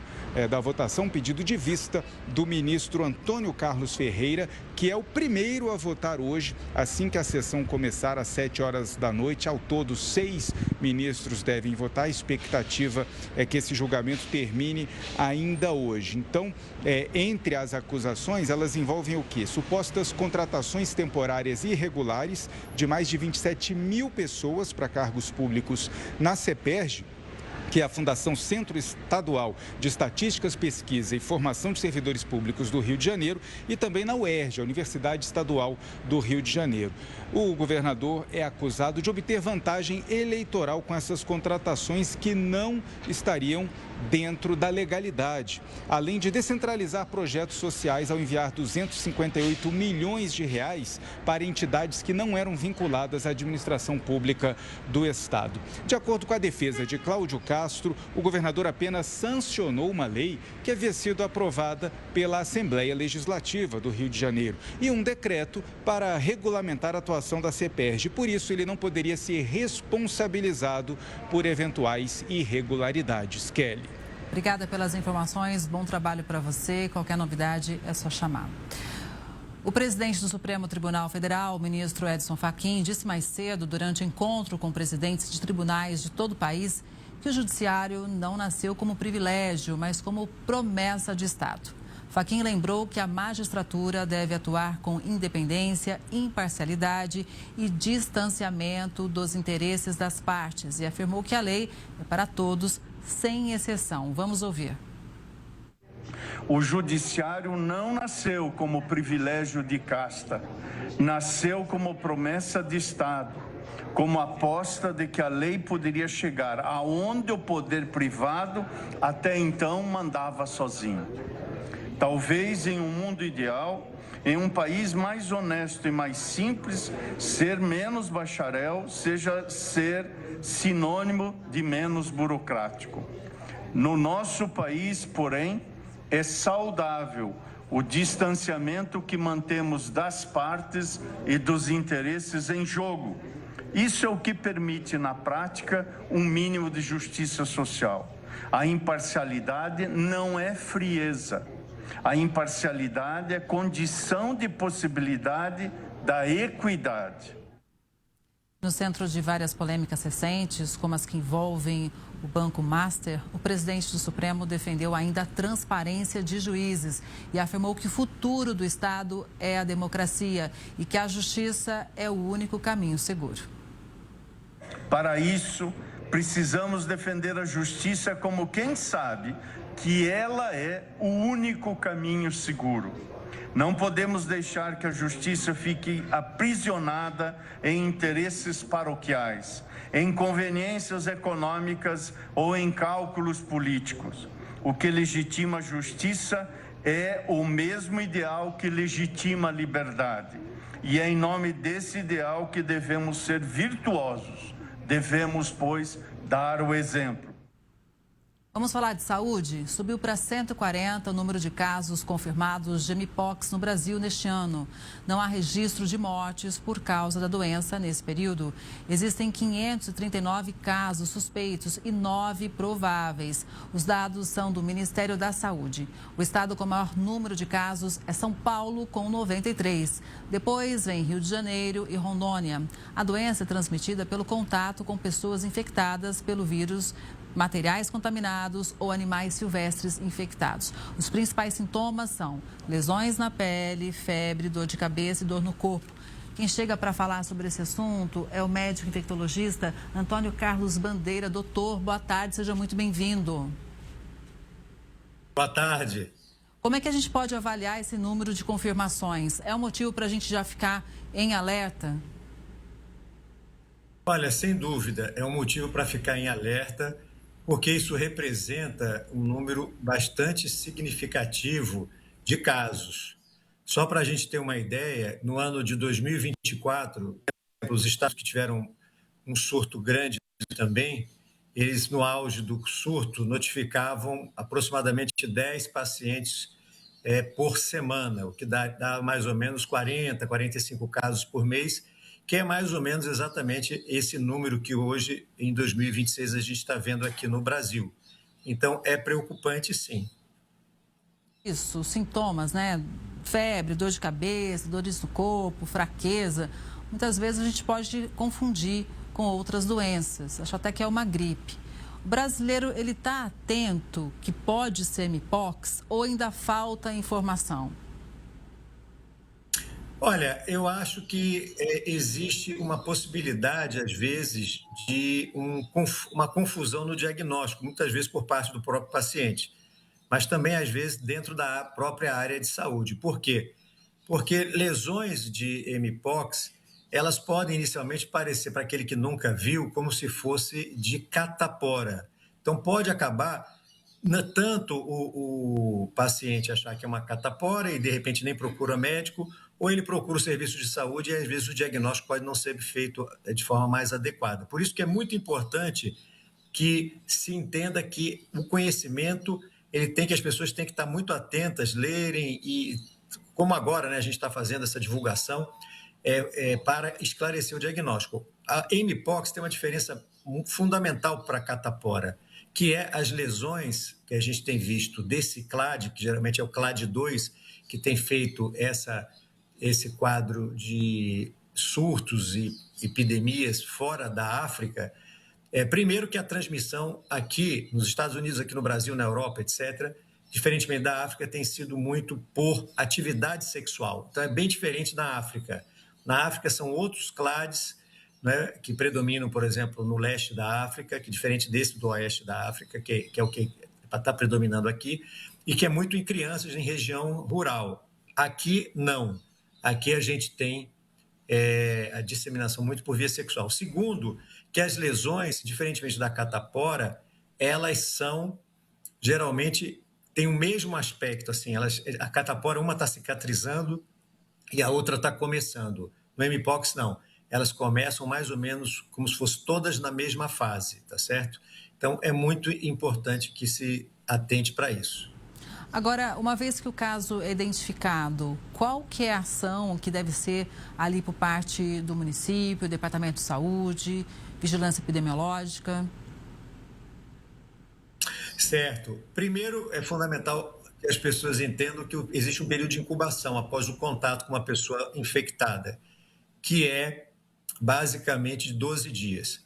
da votação, pedido de vista do ministro Antônio Carlos Ferreira, que é o primeiro a votar hoje, assim que a sessão começar às 7 horas da noite. Ao todo, 6 ministros devem votar. A expectativa é que esse julgamento termine ainda hoje. Então, entre as acusações, elas envolvem o quê? Supostas contratações temporárias irregulares de mais de 27 mil pessoas para cargos públicos na CEPERJ, que é a Fundação Centro Estadual de Estatísticas, Pesquisa e Formação de Servidores Públicos do Rio de Janeiro, e também na UERJ, a Universidade Estadual do Rio de Janeiro. O governador é acusado de obter vantagem eleitoral com essas contratações que não estariam dentro da legalidade, além de descentralizar projetos sociais ao enviar 258 milhões de reais para entidades que não eram vinculadas à administração pública do Estado. De acordo com a defesa de Cláudio Castro, o governador apenas sancionou uma lei que havia sido aprovada pela Assembleia Legislativa do Rio de Janeiro e um decreto para regulamentar a atuação da CEPERJ. Por isso, ele não poderia ser responsabilizado por eventuais irregularidades. Kelly. Obrigada pelas informações, bom trabalho para você. Qualquer novidade é só chamar. O presidente do Supremo Tribunal Federal, o ministro Edson Fachin, disse mais cedo, durante encontro com presidentes de tribunais de todo o país, que o judiciário não nasceu como privilégio, mas como promessa de Estado. Fachin lembrou que a magistratura deve atuar com independência, imparcialidade e distanciamento dos interesses das partes e afirmou que a lei é para todos, sem exceção. Vamos ouvir. O judiciário não nasceu como privilégio de casta, nasceu como promessa de Estado, como aposta de que a lei poderia chegar aonde o poder privado até então mandava sozinho. Talvez em um mundo ideal, em um país mais honesto e mais simples, ser menos bacharel seja ser sinônimo de menos burocrático. No nosso país, porém, é saudável o distanciamento que mantemos das partes e dos interesses em jogo. Isso é o que permite, na prática, um mínimo de justiça social. A imparcialidade não é frieza. A imparcialidade é condição de possibilidade da equidade. No centro de várias polêmicas recentes, como as que envolvem o Banco Master, o presidente do Supremo defendeu ainda a transparência de juízes e afirmou que o futuro do Estado é a democracia e que a justiça é o único caminho seguro. Para isso, precisamos defender a justiça como quem sabe que ela é o único caminho seguro. Não podemos deixar que a justiça fique aprisionada em interesses paroquiais, em conveniências econômicas ou em cálculos políticos. O que legitima a justiça é o mesmo ideal que legitima a liberdade. E é em nome desse ideal que devemos ser virtuosos. Devemos, pois, dar o exemplo. Vamos falar de saúde? Subiu para 140 o número de casos confirmados de mpox no Brasil neste ano. Não há registro de mortes por causa da doença nesse período. Existem 539 casos suspeitos e 9 prováveis. Os dados são do Ministério da Saúde. O estado com maior número de casos é São Paulo, com 93. Depois vem Rio de Janeiro e Rondônia. A doença é transmitida pelo contato com pessoas infectadas pelo vírus, materiais contaminados ou animais silvestres infectados. Os principais sintomas são lesões na pele, febre, dor de cabeça e dor no corpo. Quem chega para falar sobre esse assunto é o médico infectologista Antônio Carlos Bandeira. Doutor, boa tarde, seja muito bem-vindo. Boa tarde. Como é que a gente pode avaliar esse número de confirmações? É um motivo para a gente já ficar em alerta? Olha, sem dúvida, é um motivo para ficar em alerta, porque isso representa um número bastante significativo de casos. Só para a gente ter uma ideia, no ano de 2024, os estados que tiveram um surto grande também, eles, no auge do surto, notificavam aproximadamente 10 pacientes por semana, o que dá mais ou menos 40, 45 casos por mês, que é mais ou menos exatamente esse número que hoje, em 2026, a gente está vendo aqui no Brasil. Então, é preocupante, sim. Isso, sintomas, né? Febre, dor de cabeça, dores no corpo, fraqueza. Muitas vezes a gente pode confundir com outras doenças. Acho até que é uma gripe. O brasileiro, ele está atento que pode ser mpox ou ainda falta informação? Olha, eu acho que existe uma possibilidade, às vezes, de uma confusão no diagnóstico, muitas vezes por parte do próprio paciente, mas também, às vezes, dentro da própria área de saúde. Por quê? Porque lesões de mpox, elas podem inicialmente parecer, para aquele que nunca viu, como se fosse de catapora. Então, pode acabar tanto o paciente achar que é uma catapora e, de repente, nem procura médico, ou ele procura o serviço de saúde e, às vezes, o diagnóstico pode não ser feito de forma mais adequada. Por isso que é muito importante que se entenda que o conhecimento, as pessoas têm que estar muito atentas, lerem, e como agora, né, a gente está fazendo essa divulgação para esclarecer o diagnóstico. A mpox tem uma diferença fundamental para a catapora, que é as lesões que a gente tem visto desse clade, que geralmente é o clade 2, que tem feito esse quadro de surtos e epidemias fora da África. Primeiro que a transmissão aqui nos Estados Unidos, aqui no Brasil, na Europa, etc., diferentemente da África, tem sido muito por atividade sexual. Então, é bem diferente da África. Na África são outros clades, né, que predominam, por exemplo, no leste da África, que diferente desse do oeste da África, que é o que está predominando aqui, e que é muito em crianças em região rural. Aqui, não. Aqui a gente tem a disseminação muito por via sexual. Segundo, que as lesões, diferentemente da catapora, elas são, geralmente, têm o mesmo aspecto. Assim, a catapora, uma está cicatrizando e a outra está começando. No mpox, não. Elas começam mais ou menos como se fossem todas na mesma fase, tá certo? Então, é muito importante que se atente para isso. Agora, uma vez que o caso é identificado, qual que é a ação que deve ser ali por parte do município, Departamento de Saúde, Vigilância Epidemiológica? Certo. Primeiro, é fundamental que as pessoas entendam que existe um período de incubação após o contato com uma pessoa infectada, que é basicamente de 12 dias.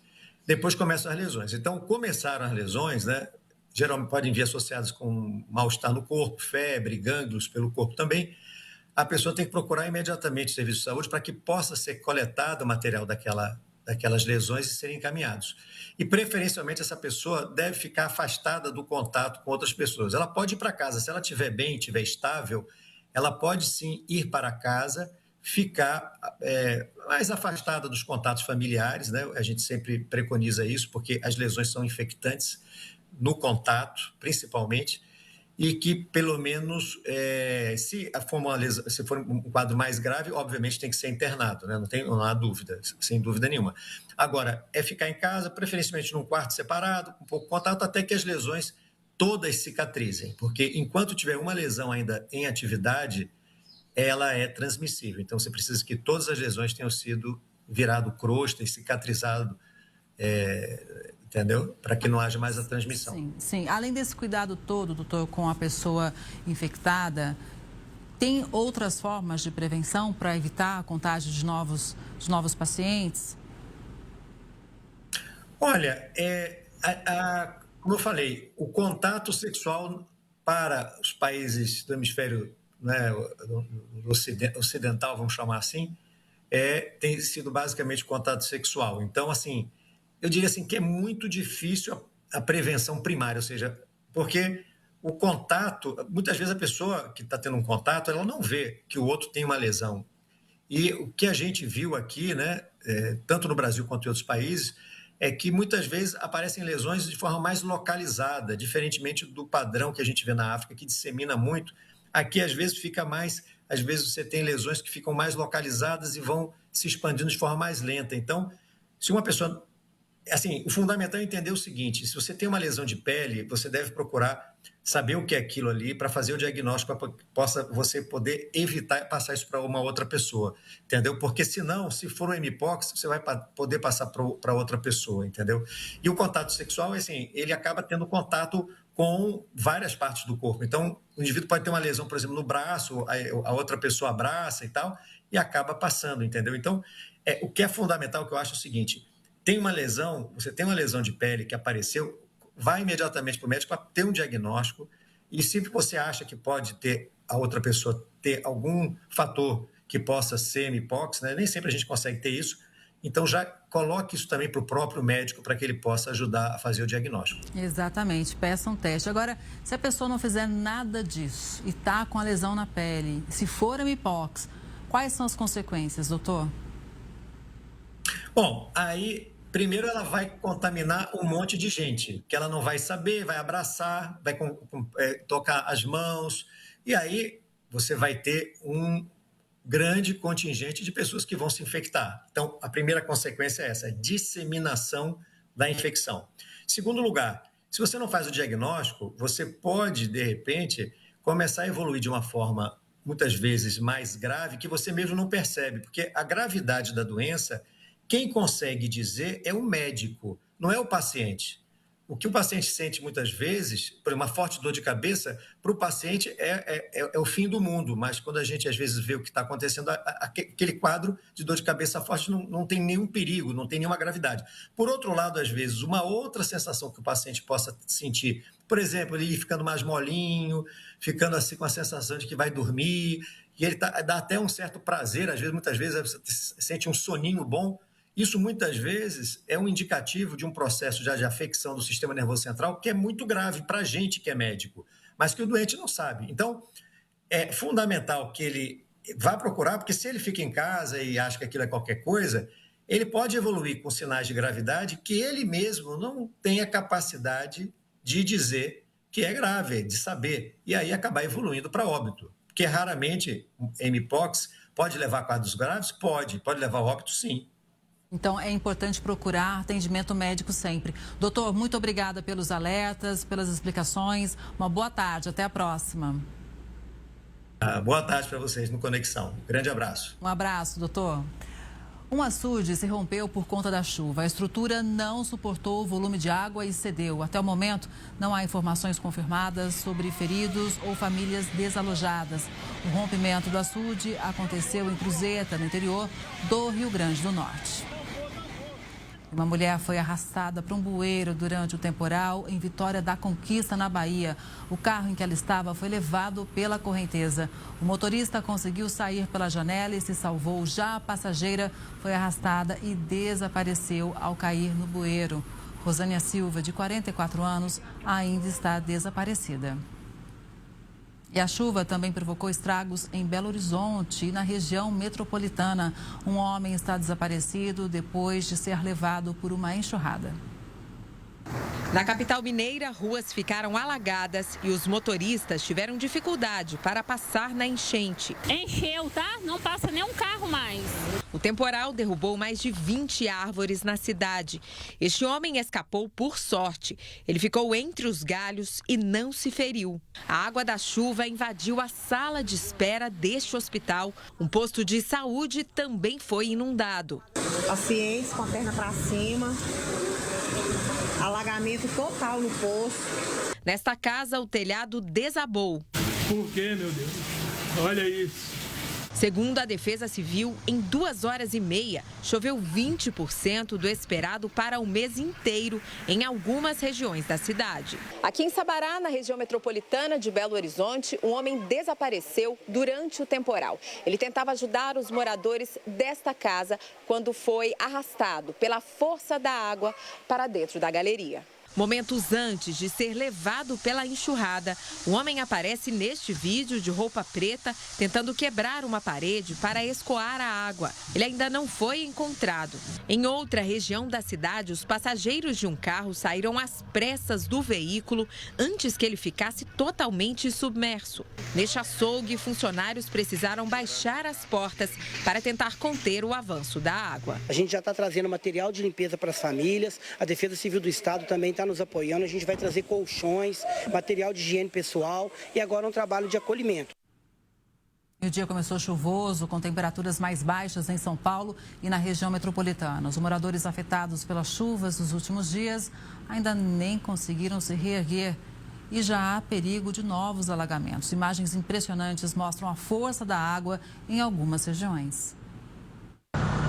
Depois começam as lesões. Então, começaram as lesões, né? Geralmente podem vir associadas com mal-estar no corpo, febre, gânglios pelo corpo também. A pessoa tem que procurar imediatamente o serviço de saúde para que possa ser coletado o material daquelas lesões e serem encaminhados. E, preferencialmente, essa pessoa deve ficar afastada do contato com outras pessoas. Ela pode ir para casa, se ela estiver bem, estiver estável, ela pode sim ir para casa, ficar mais afastada dos contatos familiares, né? A gente sempre preconiza isso, porque as lesões são infectantes no contato, principalmente, e que, pelo menos, se for um quadro mais grave, obviamente tem que ser internado, né? Não há dúvida, sem dúvida nenhuma. Agora, ficar em casa, preferencialmente num quarto separado, com pouco contato, até que as lesões todas cicatrizem, porque enquanto tiver uma lesão ainda em atividade, ela é transmissível. Então, você precisa que todas as lesões tenham sido virado crosta e cicatrizado, entendeu? Para que não haja mais a transmissão. Sim, sim. Além desse cuidado todo, doutor, com a pessoa infectada, tem outras formas de prevenção para evitar a contágio de novos pacientes? Olha, como eu falei, o contato sexual para os países do hemisfério, né, ocidental, vamos chamar assim, tem sido basicamente contato sexual. Então, assim, eu diria assim que é muito difícil a prevenção primária, ou seja, porque o contato, muitas vezes a pessoa que está tendo um contato, ela não vê que o outro tem uma lesão. E o que a gente viu aqui, né, tanto no Brasil quanto em outros países, é que muitas vezes aparecem lesões de forma mais localizada, diferentemente do padrão que a gente vê na África, que dissemina muito. Aqui, às vezes, às vezes você tem lesões que ficam mais localizadas e vão se expandindo de forma mais lenta. Então, se uma pessoa... Assim, o fundamental é entender o seguinte: se você tem uma lesão de pele, você deve procurar saber o que é aquilo ali para fazer o diagnóstico, para que você poder evitar passar isso para uma outra pessoa, entendeu? Porque senão, se for um mpox, você vai poder passar para outra pessoa, entendeu? E o contato sexual, assim, ele acaba tendo contato com várias partes do corpo. Então, o indivíduo pode ter uma lesão, por exemplo, no braço, a outra pessoa abraça e tal, e acaba passando, entendeu? Então, o que é fundamental, que eu acho é o seguinte: tem uma lesão, você tem uma lesão de pele que apareceu, vai imediatamente para o médico para ter um diagnóstico, e se você acha que pode ter a outra pessoa ter algum fator que possa ser mpox, né? Nem sempre a gente consegue ter isso, então já coloque isso também para o próprio médico para que ele possa ajudar a fazer o diagnóstico. Exatamente, peça um teste. Agora, se a pessoa não fizer nada disso e está com a lesão na pele, se for mpox, quais são as consequências, doutor? Bom, aí... Primeiro, ela vai contaminar um monte de gente, que ela não vai saber, vai abraçar, vai tocar as mãos, e aí você vai ter um grande contingente de pessoas que vão se infectar. Então, a primeira consequência é essa, disseminação da infecção. Segundo lugar, se você não faz o diagnóstico, você pode, de repente, começar a evoluir de uma forma, muitas vezes, mais grave, que você mesmo não percebe, porque a gravidade da doença... Quem consegue dizer é o médico, não é o paciente. O que o paciente sente muitas vezes, por uma forte dor de cabeça, para o paciente é o fim do mundo, mas quando a gente às vezes vê o que está acontecendo, aquele quadro de dor de cabeça forte não tem nenhum perigo, não tem nenhuma gravidade. Por outro lado, às vezes, uma outra sensação que o paciente possa sentir, por exemplo, ele ficando mais molinho, ficando assim com a sensação de que vai dormir, e ele dá até um certo prazer, às vezes, muitas vezes você sente um soninho bom. Isso, muitas vezes, é um indicativo de um processo de afecção do sistema nervoso central que é muito grave para a gente que é médico, mas que o doente não sabe. Então, é fundamental que ele vá procurar, porque se ele fica em casa e acha que aquilo é qualquer coisa, ele pode evoluir com sinais de gravidade que ele mesmo não tem a capacidade de dizer que é grave, de saber, e aí acabar evoluindo para óbito. Porque raramente mpox pode levar a quadros graves? Pode levar a óbito, sim. Então, é importante procurar atendimento médico sempre. Doutor, muito obrigada pelos alertas, pelas explicações. Uma boa tarde, até a próxima. Boa tarde para vocês no Conexão. Grande abraço. Um abraço, doutor. Um açude se rompeu por conta da chuva. A estrutura não suportou o volume de água e cedeu. Até o momento, não há informações confirmadas sobre feridos ou famílias desalojadas. O rompimento do açude aconteceu em Cruzeta, no interior do Rio Grande do Norte. Uma mulher foi arrastada para um bueiro durante o temporal em Vitória da Conquista, na Bahia. O carro em que ela estava foi levado pela correnteza. O motorista conseguiu sair pela janela e se salvou. Já a passageira foi arrastada e desapareceu ao cair no bueiro. Rosânia Silva, de 44 anos, ainda está desaparecida. E a chuva também provocou estragos em Belo Horizonte e na região metropolitana. Um homem está desaparecido depois de ser levado por uma enxurrada. Na capital mineira, ruas ficaram alagadas e os motoristas tiveram dificuldade para passar na enchente. Encheu, tá? Não passa nem um carro mais. O temporal derrubou mais de 20 árvores na cidade. Este homem escapou por sorte. Ele ficou entre os galhos e não se feriu. A água da chuva invadiu a sala de espera deste hospital. Um posto de saúde também foi inundado. Pacientes com a perna para cima. Alagamento total no poço. Nesta casa, o telhado desabou. Por quê, meu Deus? Olha isso. Segundo a Defesa Civil, em 2 horas e meia, choveu 20% do esperado para o mês inteiro em algumas regiões da cidade. Aqui em Sabará, na região metropolitana de Belo Horizonte, um homem desapareceu durante o temporal. Ele tentava ajudar os moradores desta casa quando foi arrastado pela força da água para dentro da galeria. Momentos antes de ser levado pela enxurrada, o homem aparece neste vídeo de roupa preta, tentando quebrar uma parede para escoar a água. Ele ainda não foi encontrado. Em outra região da cidade, os passageiros de um carro saíram às pressas do veículo antes que ele ficasse totalmente submerso. Neste açougue, funcionários precisaram baixar as portas para tentar conter o avanço da água. A gente já está trazendo material de limpeza para as famílias, a Defesa Civil do Estado também está nos apoiando, a gente vai trazer colchões, material de higiene pessoal e agora um trabalho de acolhimento. O dia começou chuvoso, com temperaturas mais baixas em São Paulo e na região metropolitana. Os moradores afetados pelas chuvas dos últimos dias ainda nem conseguiram se reerguer e já há perigo de novos alagamentos. Imagens impressionantes mostram a força da água em algumas regiões.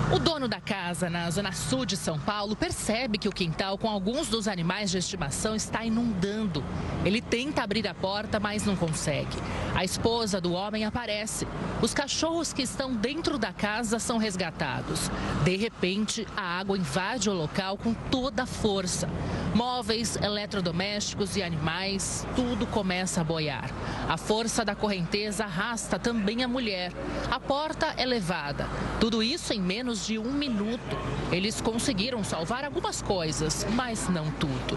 O dono da casa, na zona sul de São Paulo, percebe que o quintal com alguns dos animais de estimação está inundando. Ele tenta abrir a porta, mas não consegue. A esposa do homem aparece. Os cachorros que estão dentro da casa são resgatados. De repente, a água invade o local com toda a força. Móveis, eletrodomésticos e animais, tudo começa a boiar. A força da correnteza arrasta também a mulher. A porta é levada. Tudo isso em menos de 1 minuto. Eles conseguiram salvar algumas coisas, mas não tudo.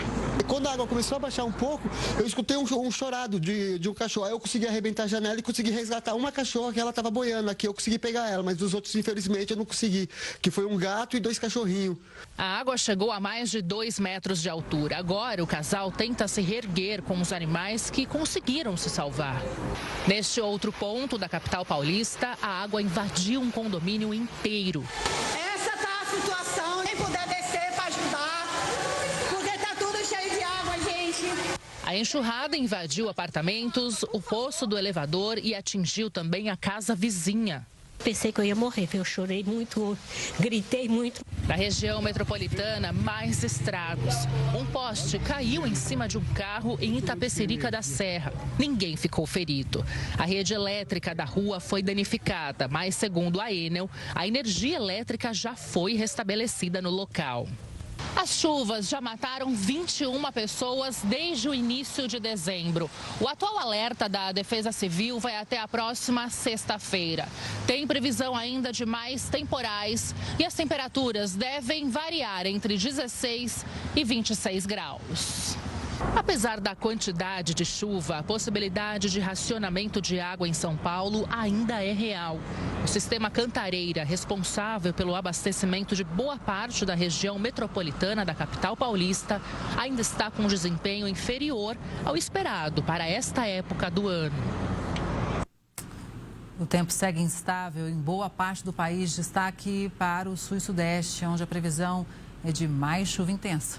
Quando a água começou a baixar um pouco, eu escutei um chorado de um cachorro. Aí eu consegui arrebentar a janela e consegui resgatar uma cachorra que ela estava boiando aqui. Eu consegui pegar ela, mas dos outros, infelizmente, eu não consegui. Que foi um gato e 2 cachorrinhos. A água chegou a mais de 2 metros de altura. Agora, o casal tenta se reerguer com os animais que conseguiram se salvar. Neste outro ponto da capital paulista, a água invadiu um condomínio inteiro. Essa tá a situação, quem puder descer para ajudar, porque tá tudo cheio de água, gente. A enxurrada invadiu apartamentos, o poço do elevador e atingiu também a casa vizinha. Pensei que eu ia morrer, eu chorei muito, gritei muito. Na região metropolitana, mais estragos. Um poste caiu em cima de um carro em Itapecerica da Serra. Ninguém ficou ferido. A rede elétrica da rua foi danificada, mas segundo a Enel, a energia elétrica já foi restabelecida no local. As chuvas já mataram 21 pessoas desde o início de dezembro. O atual alerta da Defesa Civil vai até a próxima sexta-feira. Tem previsão ainda de mais temporais e as temperaturas devem variar entre 16 e 26 graus. Apesar da quantidade de chuva, a possibilidade de racionamento de água em São Paulo ainda é real. O sistema Cantareira, responsável pelo abastecimento de boa parte da região metropolitana da capital paulista, ainda está com desempenho inferior ao esperado para esta época do ano. O tempo segue instável em boa parte do país. Destaque para o sul e sudeste, onde a previsão é de mais chuva intensa.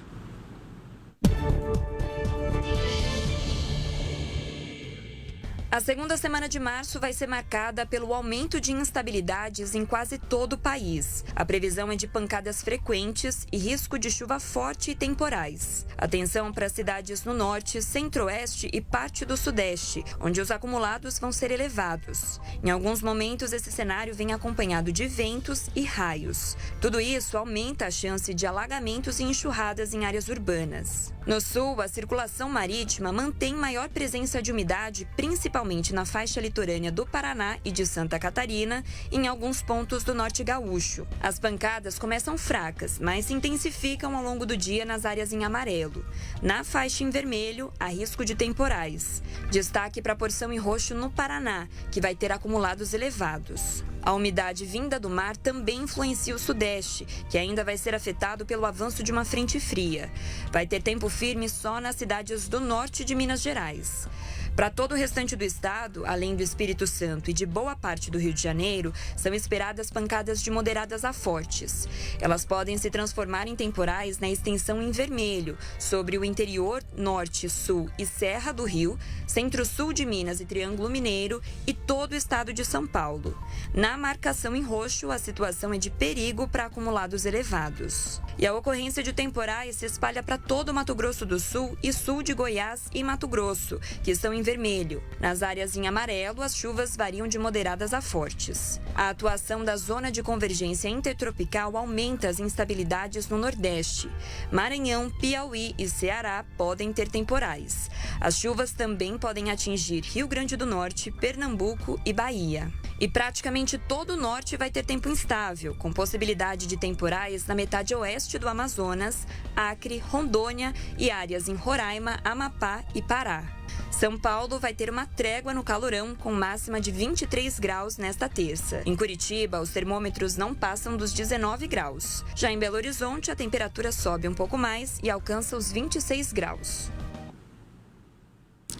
A segunda semana de março vai ser marcada pelo aumento de instabilidades em quase todo o país. A previsão é de pancadas frequentes e risco de chuva forte e temporais. Atenção para as cidades no norte, centro-oeste e parte do sudeste, onde os acumulados vão ser elevados. Em alguns momentos, esse cenário vem acompanhado de ventos e raios. Tudo isso aumenta a chance de alagamentos e enxurradas em áreas urbanas. No sul, a circulação marítima mantém maior presença de umidade, principalmente principalmente na faixa litorânea do Paraná e de Santa Catarina e em alguns pontos do norte gaúcho. As pancadas começam fracas, mas se intensificam ao longo do dia nas áreas em amarelo. Na faixa em vermelho, há risco de temporais. Destaque para a porção em roxo no Paraná, que vai ter acumulados elevados. A umidade vinda do mar também influencia o sudeste, que ainda vai ser afetado pelo avanço de uma frente fria. Vai ter tempo firme só nas cidades do norte de Minas Gerais. Para todo o restante do estado, além do Espírito Santo e de boa parte do Rio de Janeiro, são esperadas pancadas de moderadas a fortes. Elas podem se transformar em temporais na extensão em vermelho, sobre o interior, norte, sul e Serra do Rio, centro-sul de Minas e Triângulo Mineiro e todo o estado de São Paulo. Na marcação em roxo, a situação é de perigo para acumulados elevados. E a ocorrência de temporais se espalha para todo o Mato Grosso do Sul e sul de Goiás e Mato Grosso, que estão em vermelho. Nas áreas em amarelo, as chuvas variam de moderadas a fortes. A atuação da zona de convergência intertropical aumenta as instabilidades no Nordeste. Maranhão, Piauí e Ceará podem ter temporais. As chuvas também podem atingir Rio Grande do Norte, Pernambuco e Bahia. E praticamente todo o norte vai ter tempo instável, com possibilidade de temporais na metade oeste do Amazonas, Acre, Rondônia e áreas em Roraima, Amapá e Pará. São Paulo vai ter uma trégua no calorão, com máxima de 23 graus nesta terça. Em Curitiba, os termômetros não passam dos 19 graus. Já em Belo Horizonte, a temperatura sobe um pouco mais e alcança os 26 graus.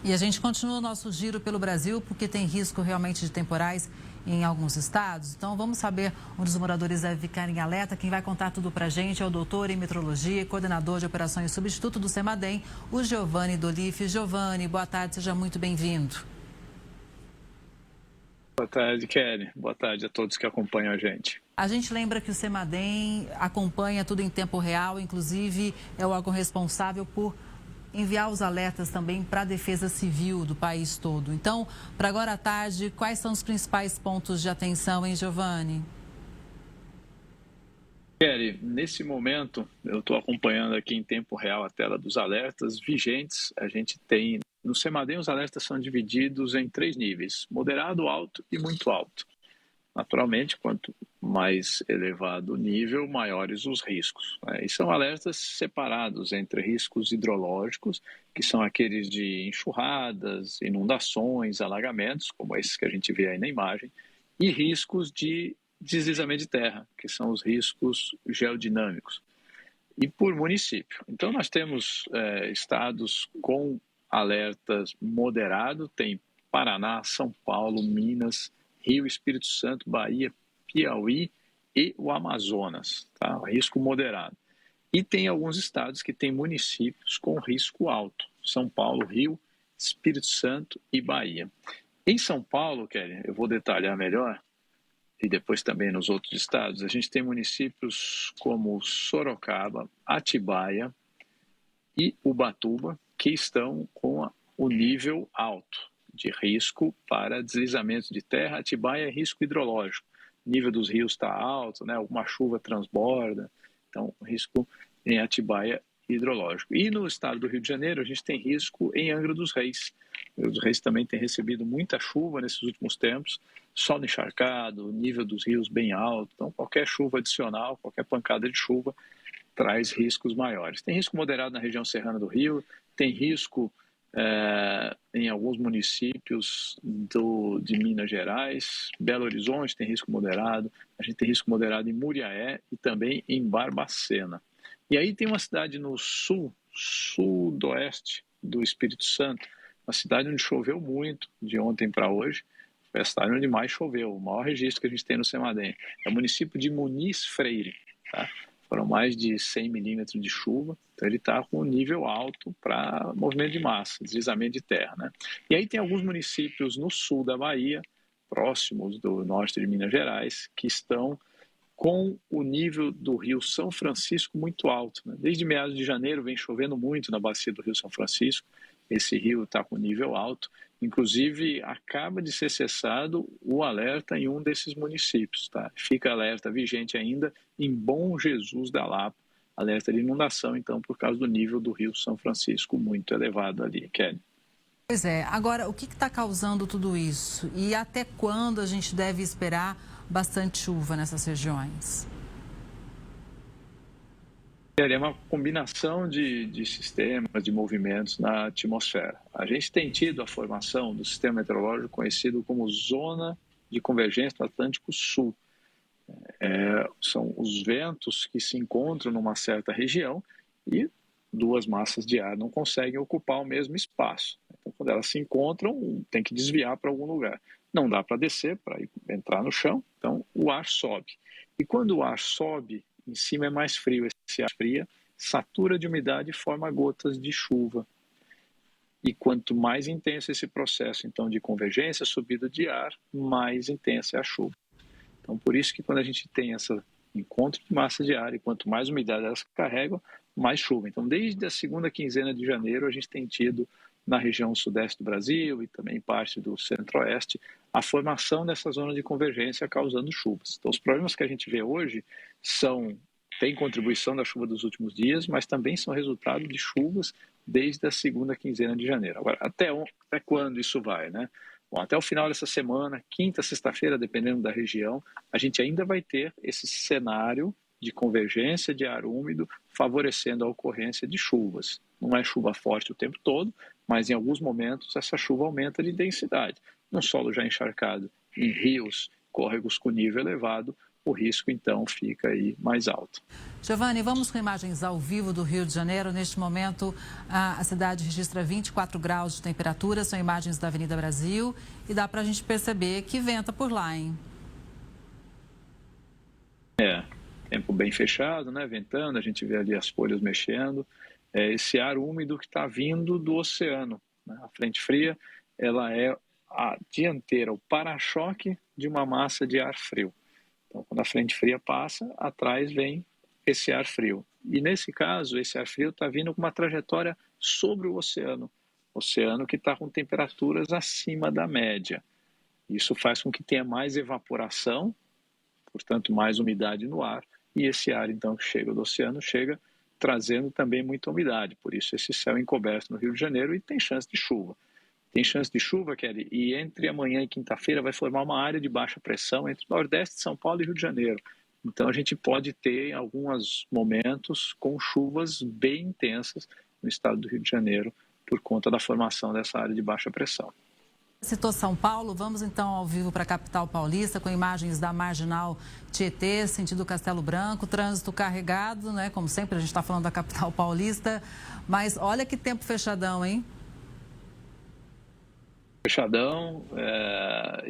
E a gente continua o nosso giro pelo Brasil, porque tem risco realmente de temporais em alguns estados. Então, vamos saber onde os moradores devem ficar em alerta. Quem vai contar tudo para a gente é o doutor em meteorologia e coordenador de operações substituto do CEMADEM, o Giovanni Dolif. Giovanni, boa tarde, seja muito bem-vindo. Boa tarde, Kelly. Boa tarde a todos que acompanham a gente. A gente lembra que o CEMADEM acompanha tudo em tempo real, inclusive é o órgão responsável por enviar os alertas também para a Defesa Civil do país todo. Então, para agora à tarde, quais são os principais pontos de atenção, hein, Giovanni? Kelly, nesse momento, eu estou acompanhando aqui em tempo real a tela dos alertas vigentes. A gente tem, no CEMADEM, os alertas são divididos em 3 níveis: moderado, alto e muito alto. Naturalmente, quanto mais elevado o nível, maiores os riscos, né? E são alertas separados entre riscos hidrológicos, que são aqueles de enxurradas, inundações, alagamentos, como esses que a gente vê aí na imagem, e riscos de deslizamento de terra, que são os riscos geodinâmicos, e por município. Então, nós temos estados com alertas moderado, tem Paraná, São Paulo, Minas, Rio, Espírito Santo, Bahia, Piauí e o Amazonas, tá? Risco moderado. E tem alguns estados que têm municípios com risco alto: São Paulo, Rio, Espírito Santo e Bahia. Em São Paulo, Kelly, eu vou detalhar melhor, e depois também nos outros estados, a gente tem municípios como Sorocaba, Atibaia e Ubatuba, que estão com o nível alto de risco para deslizamento de terra. Atibaia é risco hidrológico. O nível dos rios está alto, né? Alguma chuva transborda. Então, risco em Atibaia hidrológico. E no estado do Rio de Janeiro, a gente tem risco em Angra dos Reis. Angra dos Reis também tem recebido muita chuva nesses últimos tempos, solo encharcado, nível dos rios bem alto. Então, qualquer chuva adicional, qualquer pancada de chuva, traz riscos maiores. Tem risco moderado na região serrana do Rio, tem risco em alguns municípios de Minas Gerais. Belo Horizonte tem risco moderado, a gente tem risco moderado em Muriaé e também em Barbacena. E aí tem uma cidade no sudoeste do Espírito Santo, uma cidade onde choveu muito de ontem para hoje, foi a cidade onde mais choveu, o maior registro que a gente tem no CEMADEM. É o município de Muniz Freire, tá? Foram mais de 100 milímetros de chuva, então ele está com um nível alto para movimento de massa, deslizamento de terra, né? E aí tem alguns municípios no sul da Bahia, próximos do norte de Minas Gerais, que estão com o nível do Rio São Francisco muito alto, né? Desde meados de janeiro vem chovendo muito na bacia do Rio São Francisco, esse rio está com nível alto, inclusive acaba de ser cessado o alerta em um desses municípios, tá? Fica alerta vigente ainda em Bom Jesus da Lapa, alerta de inundação, então, por causa do nível do Rio São Francisco muito elevado ali, Kelly. Pois é. Agora, o que está causando tudo isso? E até quando a gente deve esperar bastante chuva nessas regiões? É uma combinação de sistemas, de movimentos na atmosfera. A gente tem tido a formação do sistema meteorológico conhecido como Zona de Convergência do Atlântico Sul. São os ventos que se encontram numa certa região e duas massas de ar não conseguem ocupar o mesmo espaço. Então, quando elas se encontram, tem que desviar para algum lugar. Não dá para descer, para entrar no chão, então o ar sobe. E quando o ar sobe, em cima é mais frio. Esse ar fria satura de umidade e forma gotas de chuva. E quanto mais intenso esse processo, então, de convergência, subida de ar, mais intensa é a chuva. Então, por isso que quando a gente tem esse encontro de massa de ar e quanto mais umidade elas carregam, mais chuva. Então, desde a segunda quinzena de janeiro, a gente tem tido na região sudeste do Brasil e também parte do centro-oeste, a formação dessa zona de convergência causando chuvas. Então, os problemas que a gente vê hoje têm contribuição da chuva dos últimos dias, mas também são resultado de chuvas desde a segunda quinzena de janeiro. Agora, até quando isso vai, né? Bom, até o final dessa semana, quinta, sexta-feira, dependendo da região, a gente ainda vai ter esse cenário de convergência de ar úmido favorecendo a ocorrência de chuvas. Não é chuva forte o tempo todo, mas em alguns momentos essa chuva aumenta de densidade. Num solo já encharcado, em rios, córregos com nível elevado, o risco então fica aí mais alto. Giovanni, vamos com imagens ao vivo do Rio de Janeiro. Neste momento, a cidade registra 24 graus de temperatura, são imagens da Avenida Brasil e dá para a gente perceber que venta por lá, hein? Tempo bem fechado, né? Ventando, a gente vê ali as folhas mexendo. Esse ar úmido que está vindo do oceano, né? A frente fria, ela é a dianteira, o para-choque de uma massa de ar frio. Então, quando a frente fria passa, atrás vem esse ar frio. E nesse caso, esse ar frio está vindo com uma trajetória sobre o oceano que está com temperaturas acima da média. Isso faz com que tenha mais evaporação, portanto, mais umidade no ar, e esse ar, então, que chega do oceano, chega trazendo também muita umidade. Por isso, esse céu encoberto no Rio de Janeiro e tem chance de chuva. Tem chance de chuva, Kelly, e entre amanhã e quinta-feira vai formar uma área de baixa pressão entre o Nordeste, São Paulo e Rio de Janeiro. Então, a gente pode ter alguns momentos com chuvas bem intensas no estado do Rio de Janeiro por conta da formação dessa área de baixa pressão. Citou São Paulo, vamos então ao vivo para a capital paulista com imagens da Marginal Tietê, sentido Castelo Branco, trânsito carregado, né? Como sempre a gente está falando da capital paulista, mas olha que tempo fechadão, hein? Fechadão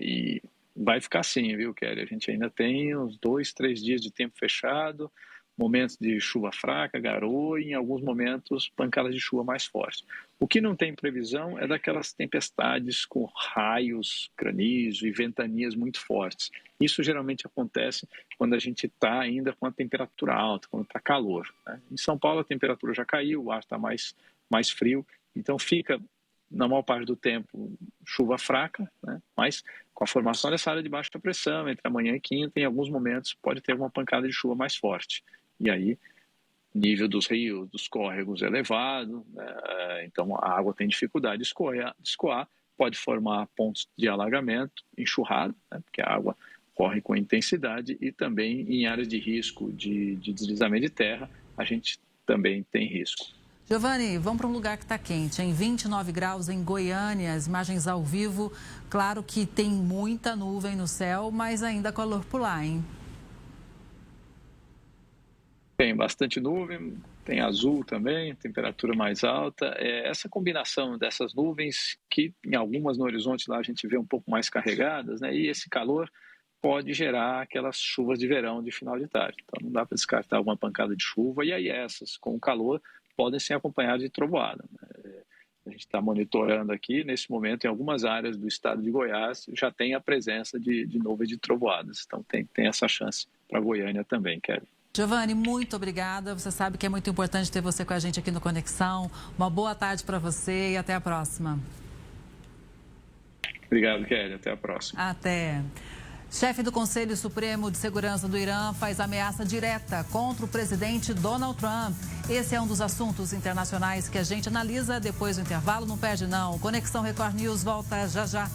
e vai ficar assim, viu, Kelly? A gente ainda tem uns 2, 3 dias de tempo fechado, momentos de chuva fraca, garoa e em alguns momentos pancadas de chuva mais fortes. O que não tem previsão é daquelas tempestades com raios, granizo e ventanias muito fortes. Isso geralmente acontece quando a gente está ainda com a temperatura alta, quando está calor, né? Em São Paulo a temperatura já caiu, o ar está mais frio, então fica, na maior parte do tempo, chuva fraca, né? Mas com a formação dessa área de baixa pressão, entre amanhã e quinta, em alguns momentos pode ter uma pancada de chuva mais forte. E aí, nível dos rios, dos córregos elevado, né? Então a água tem dificuldade de escoar, pode formar pontos de alagamento, enxurrada, né? Porque a água corre com intensidade e também em áreas de risco de deslizamento de terra, a gente também tem risco. Giovanni, vamos para um lugar que está quente, em 29 graus em Goiânia, as imagens ao vivo. Claro que tem muita nuvem no céu, mas ainda calor por lá, hein? Tem bastante nuvem, tem azul também, temperatura mais alta. Essa combinação dessas nuvens, que em algumas no horizonte lá a gente vê um pouco mais carregadas, né? E esse calor pode gerar aquelas chuvas de verão de final de tarde. Então não dá para descartar alguma pancada de chuva. E aí essas, com o calor, podem ser acompanhadas de trovoada. A gente está monitorando aqui, nesse momento, em algumas áreas do estado de Goiás, já tem a presença de nuvens de trovoadas. Então tem essa chance para Goiânia também, Kelly. Giovanni, muito obrigada. Você sabe que é muito importante ter você com a gente aqui no Conexão. Uma boa tarde para você e até a próxima. Obrigado, Kelly. Até a próxima. Até. Chefe do Conselho Supremo de Segurança do Irã faz ameaça direta contra o presidente Donald Trump. Esse é um dos assuntos internacionais que a gente analisa depois do intervalo. Não perde não. Conexão Record News volta já já.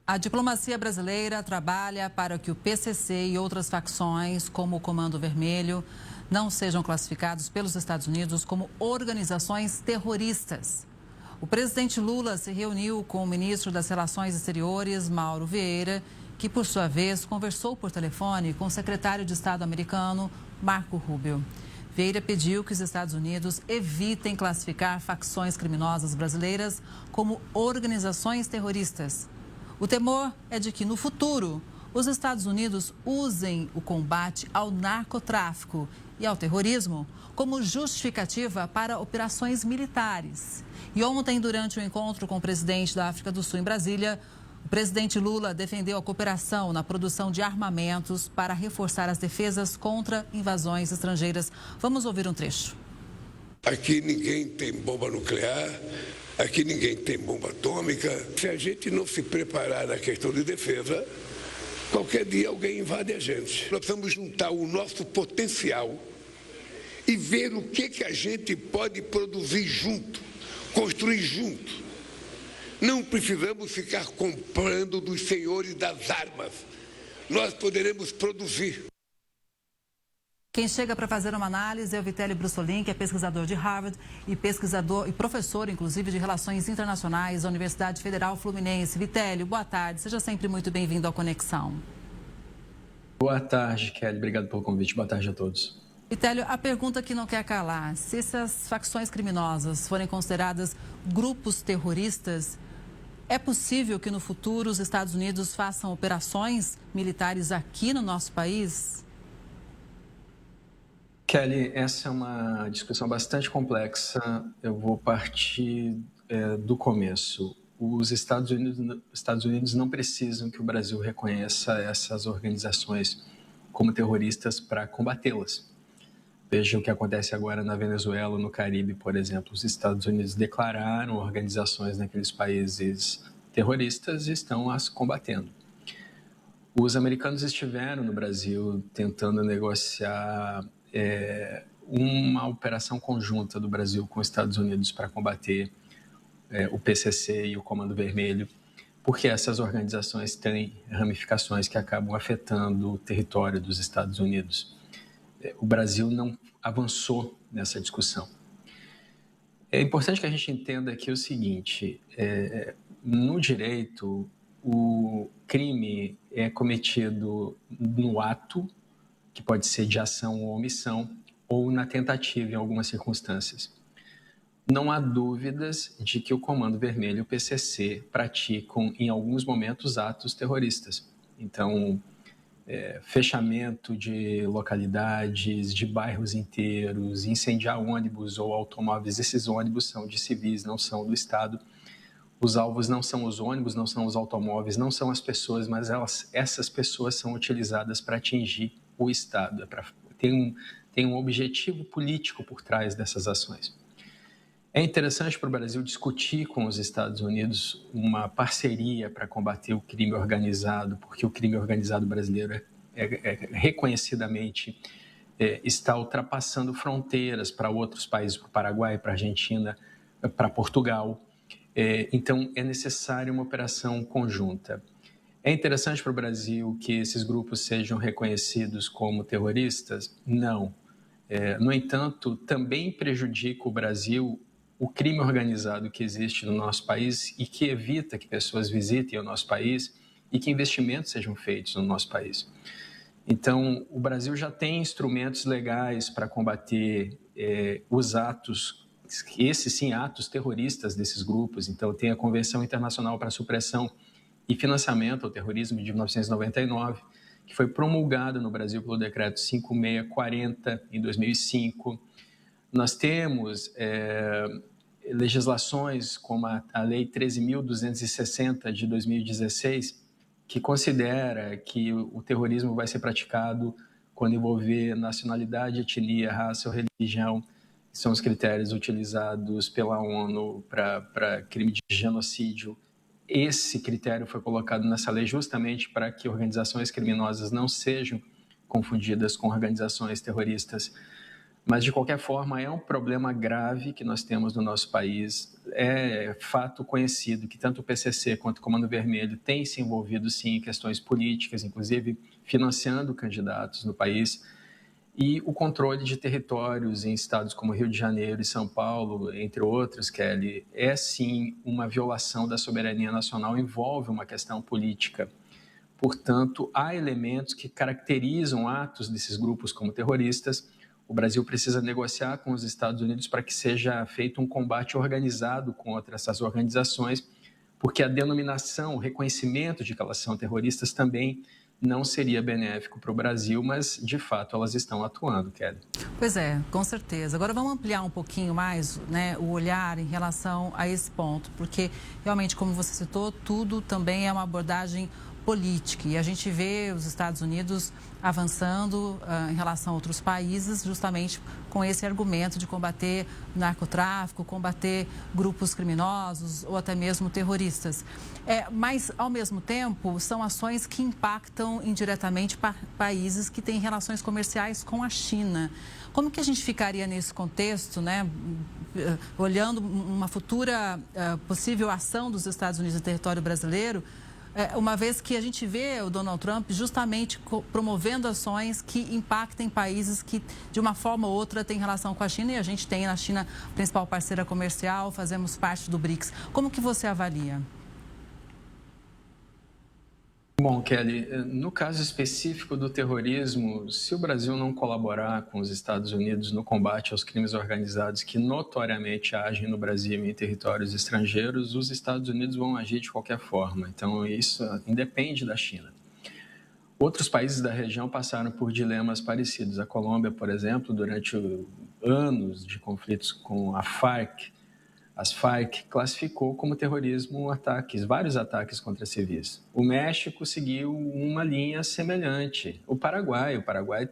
A diplomacia brasileira trabalha para que o PCC e outras facções, como o Comando Vermelho, não sejam classificados pelos Estados Unidos como organizações terroristas. O presidente Lula se reuniu com o ministro das Relações Exteriores, Mauro Vieira, que, por sua vez, conversou por telefone com o secretário de Estado americano, Marco Rubio. Vieira pediu que os Estados Unidos evitem classificar facções criminosas brasileiras como organizações terroristas. O temor é de que, no futuro, os Estados Unidos usem o combate ao narcotráfico e ao terrorismo como justificativa para operações militares. E ontem, durante o encontro com o presidente da África do Sul em Brasília, o presidente Lula defendeu a cooperação na produção de armamentos para reforçar as defesas contra invasões estrangeiras. Vamos ouvir um trecho. Aqui ninguém tem bomba nuclear. Aqui ninguém tem bomba atômica. Se a gente não se preparar na questão de defesa, qualquer dia alguém invade a gente. Nós precisamos juntar o nosso potencial e ver o que a gente pode produzir junto, construir junto. Não precisamos ficar comprando dos senhores das armas. Nós poderemos produzir. Quem chega para fazer uma análise é o Vitélio Brussolin, que é pesquisador de Harvard e pesquisador e professor, inclusive, de Relações Internacionais da Universidade Federal Fluminense. Vitélio, boa tarde. Seja sempre muito bem-vindo ao Conexão. Boa tarde, Kelly. Obrigado pelo convite. Boa tarde a todos. Vitélio, a pergunta que não quer calar. Se essas facções criminosas forem consideradas grupos terroristas, é possível que no futuro os Estados Unidos façam operações militares aqui no nosso país? Kelly, essa é uma discussão bastante complexa. Eu vou partir do começo. Os Estados Unidos não precisam que o Brasil reconheça essas organizações como terroristas para combatê-las. Veja o que acontece agora na Venezuela, no Caribe, por exemplo. Os Estados Unidos declararam organizações naqueles países terroristas e estão as combatendo. Os americanos estiveram no Brasil tentando negociar uma operação conjunta do Brasil com os Estados Unidos para combater o PCC e o Comando Vermelho, porque essas organizações têm ramificações que acabam afetando o território dos Estados Unidos. O Brasil não avançou nessa discussão. É importante que a gente entenda aqui o seguinte, no direito, o crime é cometido no ato, que pode ser de ação ou omissão, ou na tentativa em algumas circunstâncias. Não há dúvidas de que o Comando Vermelho e o PCC praticam, em alguns momentos, atos terroristas. Então, fechamento de localidades, de bairros inteiros, incendiar ônibus ou automóveis. Esses ônibus são de civis, não são do Estado. Os alvos não são os ônibus, não são os automóveis, não são as pessoas, mas essas pessoas são utilizadas para atingir o Estado. Tem um objetivo político por trás dessas ações. É interessante para o Brasil discutir com os Estados Unidos uma parceria para combater o crime organizado, porque o crime organizado brasileiro reconhecidamente está ultrapassando fronteiras para outros países, para o Paraguai, para a Argentina, para Portugal. Então, é necessária uma operação conjunta. É interessante para o Brasil que esses grupos sejam reconhecidos como terroristas? Não. No entanto, também prejudica o Brasil o crime organizado que existe no nosso país e que evita que pessoas visitem o nosso país e que investimentos sejam feitos no nosso país. Então, o Brasil já tem instrumentos legais para combater os atos, esses sim, atos terroristas desses grupos. Então, tem a Convenção Internacional para a Supressão e Financiamento ao Terrorismo de 1999, que foi promulgada no Brasil pelo Decreto 5640, em 2005. Nós temos legislações como a Lei 13.260, de 2016, que considera que o terrorismo vai ser praticado quando envolver nacionalidade, etnia, raça ou religião, que são os critérios utilizados pela ONU para crime de genocídio. Esse critério foi colocado nessa lei justamente para que organizações criminosas não sejam confundidas com organizações terroristas. Mas, de qualquer forma, é um problema grave que nós temos no nosso país. É fato conhecido que tanto o PCC quanto o Comando Vermelho têm se envolvido, sim, em questões políticas, inclusive financiando candidatos no país. E o controle de territórios em estados como Rio de Janeiro e São Paulo, entre outros, Kelly, é, sim, uma violação da soberania nacional, envolve uma questão política. Portanto, há elementos que caracterizam atos desses grupos como terroristas. O Brasil precisa negociar com os Estados Unidos para que seja feito um combate organizado contra essas organizações, porque a denominação, o reconhecimento de que elas são terroristas também não seria benéfico para o Brasil, mas, de fato, elas estão atuando, Kelly. Pois é, com certeza. Agora vamos ampliar um pouquinho mais, né, o olhar em relação a esse ponto, porque, realmente, como você citou, tudo também é uma abordagem política. E a gente vê os Estados Unidos avançando em relação a outros países, justamente com esse argumento de combater narcotráfico, combater grupos criminosos ou até mesmo terroristas. Mas, ao mesmo tempo, são ações que impactam indiretamente países que têm relações comerciais com a China. Como que a gente ficaria nesse contexto, né, olhando uma futura possível ação dos Estados Unidos no território brasileiro, uma vez que a gente vê o Donald Trump justamente promovendo ações que impactem países que, de uma forma ou outra, têm relação com a China, e a gente tem na China a principal parceira comercial, fazemos parte do BRICS. Como que você avalia? Bom, Kelly, no caso específico do terrorismo, se o Brasil não colaborar com os Estados Unidos no combate aos crimes organizados que notoriamente agem no Brasil e em territórios estrangeiros, os Estados Unidos vão agir de qualquer forma. Então, isso independe da China. Outros países da região passaram por dilemas parecidos. A Colômbia, por exemplo, durante anos de conflitos com a Farc, as Farc classificou como terrorismo vários ataques contra civis. O México seguiu uma linha semelhante. O Paraguai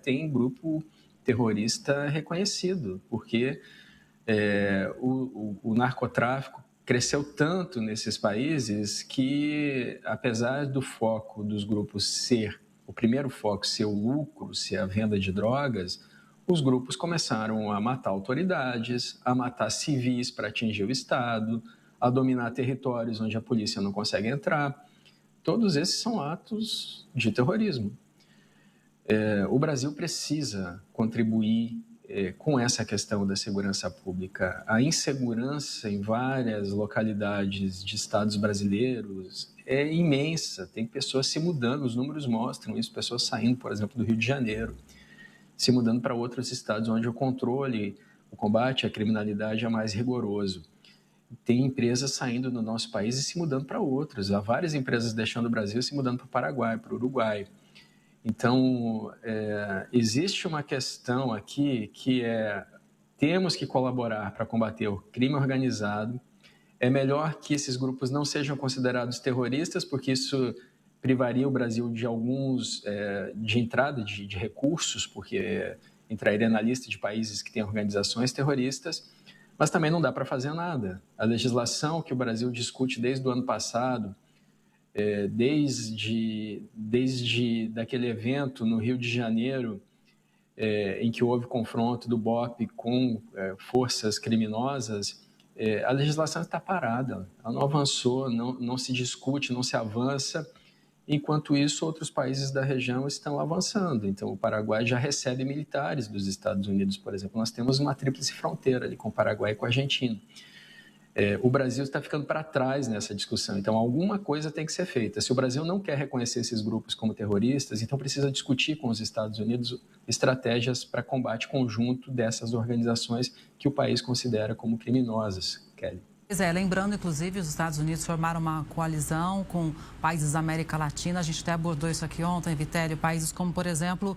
tem grupo terrorista reconhecido, porque o narcotráfico cresceu tanto nesses países que, apesar do foco dos grupos o primeiro foco ser o lucro, ser a venda de drogas, os grupos começaram a matar autoridades, a matar civis para atingir o Estado, a dominar territórios onde a polícia não consegue entrar. Todos esses são atos de terrorismo. O Brasil precisa contribuir com essa questão da segurança pública. A insegurança em várias localidades de estados brasileiros é imensa. Tem pessoas se mudando, os números mostram isso, pessoas saindo, por exemplo, do Rio de Janeiro, se mudando para outros estados onde o combate à criminalidade é mais rigoroso. Tem empresas saindo do nosso país e se mudando para outros. Há várias empresas deixando o Brasil e se mudando para o Paraguai, para o Uruguai. Então, existe uma questão aqui que temos que colaborar para combater o crime organizado. É melhor que esses grupos não sejam considerados terroristas, porque isso privaria o Brasil de de entrada de recursos, porque entraria na lista de países que têm organizações terroristas, mas também não dá para fazer nada. A legislação que o Brasil discute desde o ano passado, desde daquele evento no Rio de Janeiro, em que houve confronto do BOP com forças criminosas, a legislação está parada, ela não avançou, não se discute, não se avança. Enquanto isso, outros países da região estão avançando. Então, o Paraguai já recebe militares dos Estados Unidos, por exemplo. Nós temos uma tríplice fronteira ali com o Paraguai e com a Argentina. O Brasil está ficando para trás nessa discussão. Então, alguma coisa tem que ser feita. Se o Brasil não quer reconhecer esses grupos como terroristas, então precisa discutir com os Estados Unidos estratégias para combate conjunto dessas organizações que o país considera como criminosas, Kelly. Pois lembrando, inclusive, os Estados Unidos formaram uma coalizão com países da América Latina. A gente até abordou isso aqui ontem, Vitélio. Países como, por exemplo,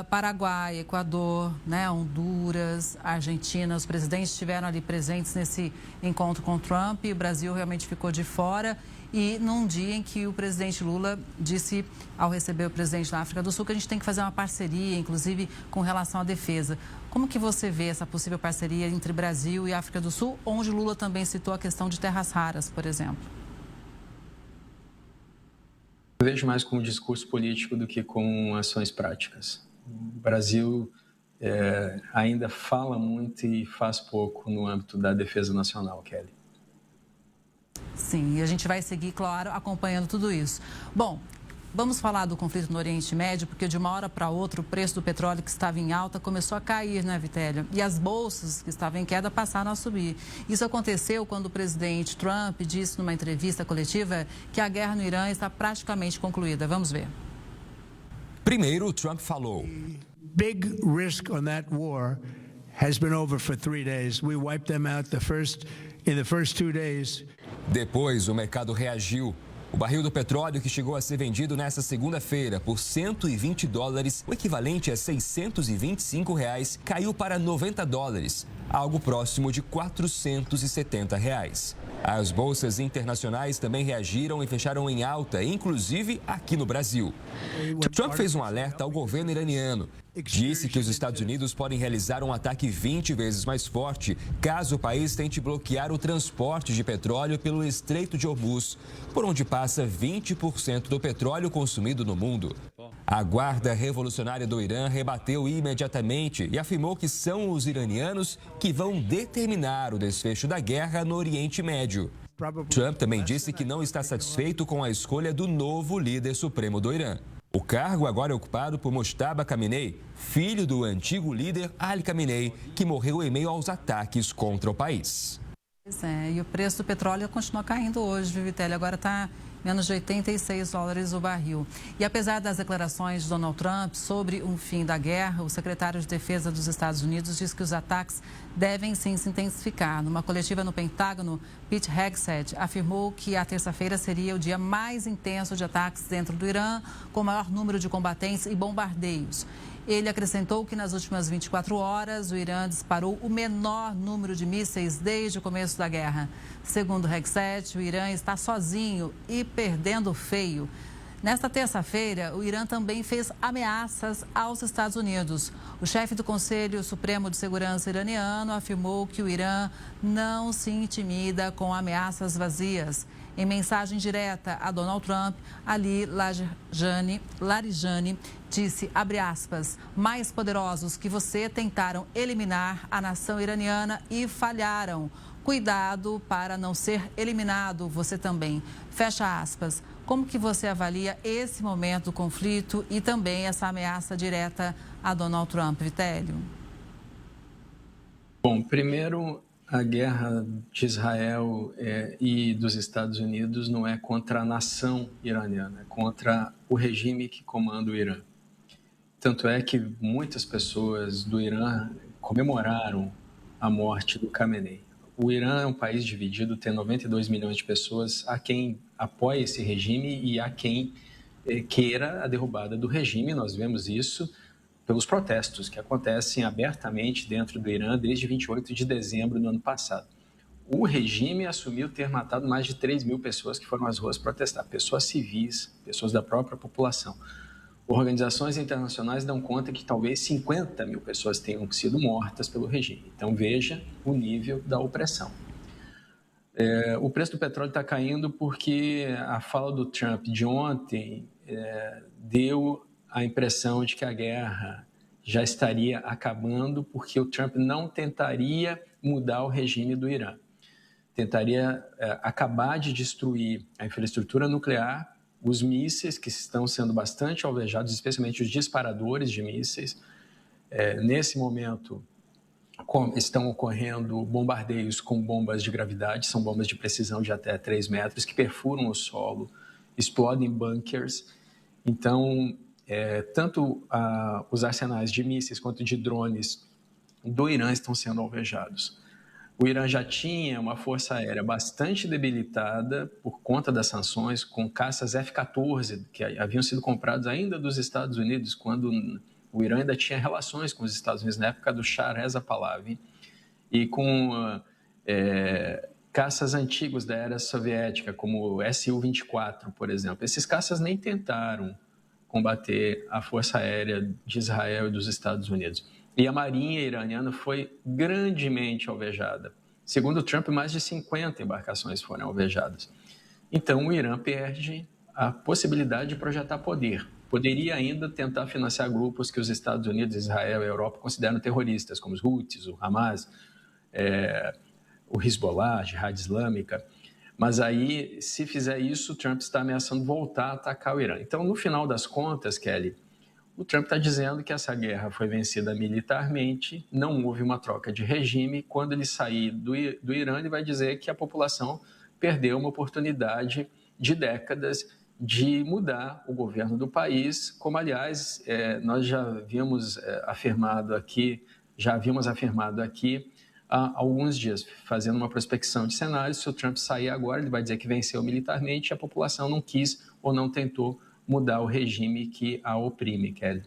Paraguai, Equador, né, Honduras, Argentina. Os presidentes estiveram ali presentes nesse encontro com Trump e o Brasil realmente ficou de fora. e num dia em que o presidente Lula disse, ao receber o presidente da África do Sul, que a gente tem que fazer uma parceria, inclusive com relação à defesa. Como que você vê essa possível parceria entre Brasil e África do Sul, onde Lula também citou a questão de terras raras, por exemplo? Eu vejo mais como discurso político do que com ações práticas. O Brasil ainda fala muito e faz pouco no âmbito da defesa nacional, Kelly. Sim, e a gente vai seguir, claro, acompanhando tudo isso. Bom, vamos falar do conflito no Oriente Médio, porque de uma hora para outra o preço do petróleo que estava em alta começou a cair, né, Vitélia? E as bolsas que estavam em queda passaram a subir. Isso aconteceu quando o presidente Trump disse numa entrevista coletiva que a guerra no Irã está praticamente concluída. Vamos ver. Primeiro, Trump falou: big risk on that war has been over for 3 days. We wiped them out in the first 2 days. Depois, o mercado reagiu. O barril do petróleo, que chegou a ser vendido nesta segunda-feira por $120, o equivalente a R$625, caiu para $90, algo próximo de R$470. As bolsas internacionais também reagiram e fecharam em alta, inclusive aqui no Brasil. Trump fez um alerta ao governo iraniano. Disse que os Estados Unidos podem realizar um ataque 20 vezes mais forte caso o país tente bloquear o transporte de petróleo pelo Estreito de Hormuz, por onde passa 20% do petróleo consumido no mundo. A Guarda Revolucionária do Irã rebateu imediatamente e afirmou que são os iranianos que vão determinar o desfecho da guerra no Oriente Médio. Trump também disse que não está satisfeito com a escolha do novo líder supremo do Irã. O cargo agora é ocupado por Mojtaba Khamenei, filho do antigo líder Ali Khamenei, que morreu em meio aos ataques contra o país. Pois é, e o preço do petróleo continua caindo hoje, viu, Vitélia? Agora está menos de $86 o barril. E apesar das declarações de Donald Trump sobre um fim da guerra, o secretário de Defesa dos Estados Unidos diz que os ataques devem sim se intensificar. Numa coletiva no Pentágono, Pete Hegseth afirmou que a terça-feira seria o dia mais intenso de ataques dentro do Irã, com o maior número de combatentes e bombardeios. Ele acrescentou que nas últimas 24 horas o Irã disparou o menor número de mísseis desde o começo da guerra. Segundo Hegseth, o Irã está sozinho e perdendo feio. Nesta terça-feira, o Irã também fez ameaças aos Estados Unidos. O chefe do Conselho Supremo de Segurança iraniano afirmou que o Irã não se intimida com ameaças vazias. Em mensagem direta a Donald Trump, Ali Larijani disse, abre aspas, mais poderosos que você tentaram eliminar a nação iraniana e falharam. Cuidado para não ser eliminado, você também. Fecha aspas. Como que você avalia esse momento do conflito e também essa ameaça direta a Donald Trump, Vitélio? Bom, primeiro, a guerra de Israel e dos Estados Unidos não é contra a nação iraniana, é contra o regime que comanda o Irã. Tanto é que muitas pessoas do Irã comemoraram a morte do Khamenei. O Irã é um país dividido, tem 92 milhões de pessoas, há quem apoie esse regime e há quem queira a derrubada do regime. Nós vemos isso pelos protestos que acontecem abertamente dentro do Irã desde 28 de dezembro do ano passado. O regime assumiu ter matado mais de 3 mil pessoas que foram às ruas protestar, pessoas civis, pessoas da própria população. Organizações internacionais dão conta que talvez 50 mil pessoas tenham sido mortas pelo regime. Então veja o nível da opressão. O preço do petróleo está caindo porque a fala do Trump de ontem deu a impressão de que a guerra já estaria acabando porque o Trump não tentaria mudar o regime do Irã. Tentaria acabar de destruir a infraestrutura nuclear, os mísseis que estão sendo bastante alvejados, especialmente os disparadores de mísseis. Nesse momento, estão ocorrendo bombardeios com bombas de gravidade, são bombas de precisão de até 3 metros, que perfuram o solo, explodem bunkers. Então, tanto os arsenais de mísseis quanto de drones do Irã estão sendo alvejados. O Irã já tinha uma força aérea bastante debilitada por conta das sanções, com caças F-14, que haviam sido comprados ainda dos Estados Unidos, quando o Irã ainda tinha relações com os Estados Unidos, na época do Shah Reza Pahlavi, e com caças antigos da era soviética, como o Su-24, por exemplo. Esses caças nem tentaram combater a Força Aérea de Israel e dos Estados Unidos. E a Marinha iraniana foi grandemente alvejada. Segundo Trump, mais de 50 embarcações foram alvejadas. Então, o Irã perde a possibilidade de projetar poder. Poderia ainda tentar financiar grupos que os Estados Unidos, Israel e a Europa consideram terroristas, como os Houthis, o Hamas, o Hezbollah, a Jihad Islâmica. Mas aí, se fizer isso, o Trump está ameaçando voltar a atacar o Irã. Então, no final das contas, Kelly, o Trump está dizendo que essa guerra foi vencida militarmente, não houve uma troca de regime. Quando ele sair do Irã, ele vai dizer que a população perdeu uma oportunidade de décadas de mudar o governo do país, como, aliás, nós já havíamos afirmado aqui há alguns dias, fazendo uma prospecção de cenários. Se o Trump sair agora, ele vai dizer que venceu militarmente e a população não quis ou não tentou mudar o regime que a oprime, Kelly.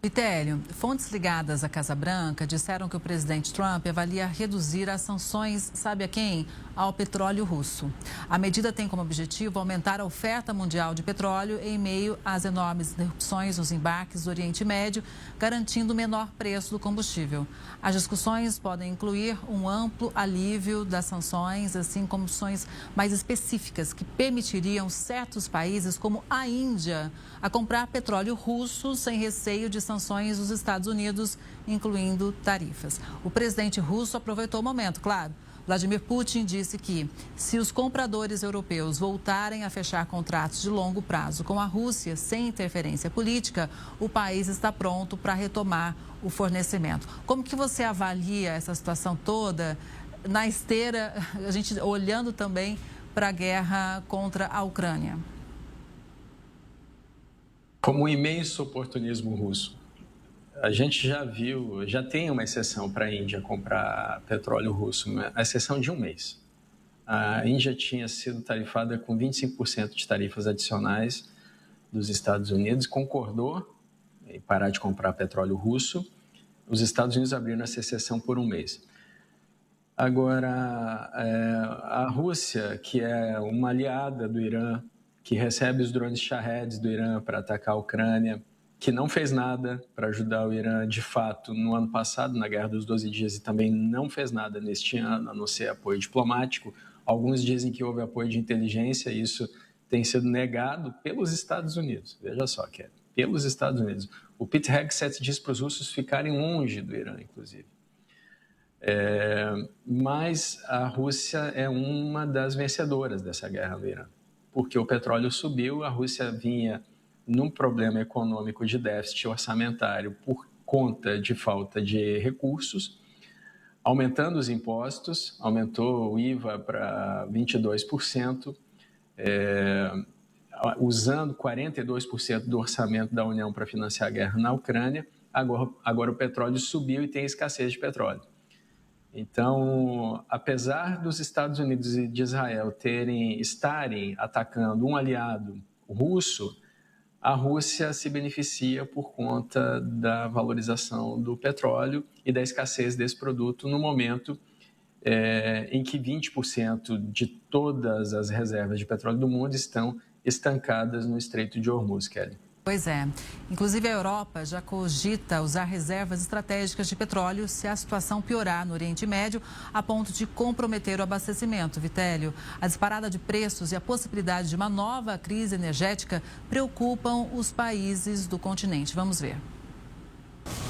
Vitélio, fontes ligadas à Casa Branca disseram que o presidente Trump avalia reduzir as sanções, sabe a quem? Ao petróleo russo. A medida tem como objetivo aumentar a oferta mundial de petróleo em meio às enormes interrupções nos embarques do Oriente Médio, garantindo o menor preço do combustível. As discussões podem incluir um amplo alívio das sanções, assim como opções mais específicas que permitiriam certos países, como a Índia, a comprar petróleo russo sem receio de sanções dos Estados Unidos, incluindo tarifas. O presidente russo aproveitou o momento, claro. Vladimir Putin disse que, se os compradores europeus voltarem a fechar contratos de longo prazo com a Rússia sem interferência política, o país está pronto para retomar o fornecimento. Como que você avalia essa situação toda na esteira, a gente olhando também para a guerra contra a Ucrânia? Como um imenso oportunismo russo. A gente já tem uma exceção para a Índia comprar petróleo russo, a exceção de um mês. A Índia tinha sido tarifada com 25% de tarifas adicionais dos Estados Unidos, concordou em parar de comprar petróleo russo. Os Estados Unidos abriram essa exceção por um mês. Agora, a Rússia, que é uma aliada do Irã, que recebe os drones Shahed do Irã para atacar a Ucrânia, que não fez nada para ajudar o Irã, de fato, no ano passado, na Guerra dos 12 Dias, e também não fez nada neste ano, a não ser apoio diplomático. Alguns dizem que houve apoio de inteligência, e isso tem sido negado pelos Estados Unidos. Veja só, Kelly, pelos Estados Unidos. O Pete Hegseth diz para os russos ficarem longe do Irã, inclusive. Mas a Rússia é uma das vencedoras dessa guerra no Irã, porque o petróleo subiu, a Rússia vinha num problema econômico de déficit orçamentário por conta de falta de recursos, aumentando os impostos, aumentou o IVA para 22%, usando 42% do orçamento da União para financiar a guerra na Ucrânia. Agora o petróleo subiu e tem escassez de petróleo. Então, apesar dos Estados Unidos e de Israel estarem atacando um aliado russo, a Rússia se beneficia por conta da valorização do petróleo e da escassez desse produto no momento em que 20% de todas as reservas de petróleo do mundo estão estancadas no Estreito de Hormuz, Kelly. Pois é. Inclusive, a Europa já cogita usar reservas estratégicas de petróleo se a situação piorar no Oriente Médio, a ponto de comprometer o abastecimento. Vitélio, a disparada de preços e a possibilidade de uma nova crise energética preocupam os países do continente. Vamos ver.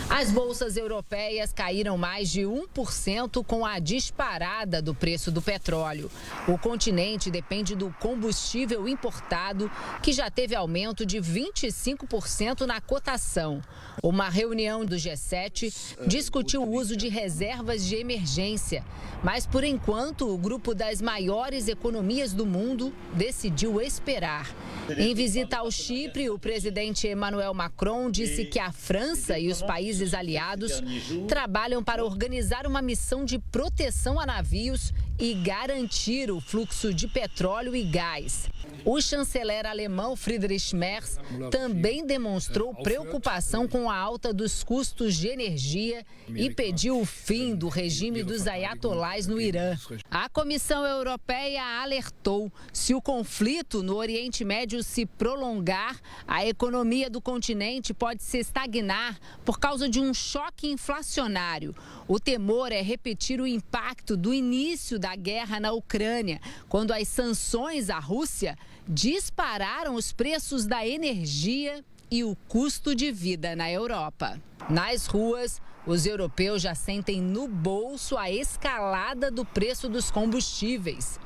As bolsas europeias caíram mais de 1% com a disparada do preço do petróleo. O continente depende do combustível importado, que já teve aumento de 25% na cotação. Uma reunião do G7 discutiu o uso de reservas de emergência, mas por enquanto o grupo das maiores economias do mundo decidiu esperar. Em visita ao Chipre, o presidente Emmanuel Macron disse que a França e os países países aliados trabalham para organizar uma missão de proteção a navios e garantir o fluxo de petróleo e gás. O chanceler alemão Friedrich Merz também demonstrou preocupação com a alta dos custos de energia e pediu o fim do regime dos ayatolás no Irã. A Comissão Europeia alertou: se o conflito no Oriente Médio se prolongar, a economia do continente pode se estagnar por causa de um choque inflacionário. O temor é repetir o impacto do início da guerra na Ucrânia, quando as sanções à Rússia dispararam os preços da energia e o custo de vida na Europa. Nas ruas, os europeus já sentem no bolso a escalada do preço dos combustíveis.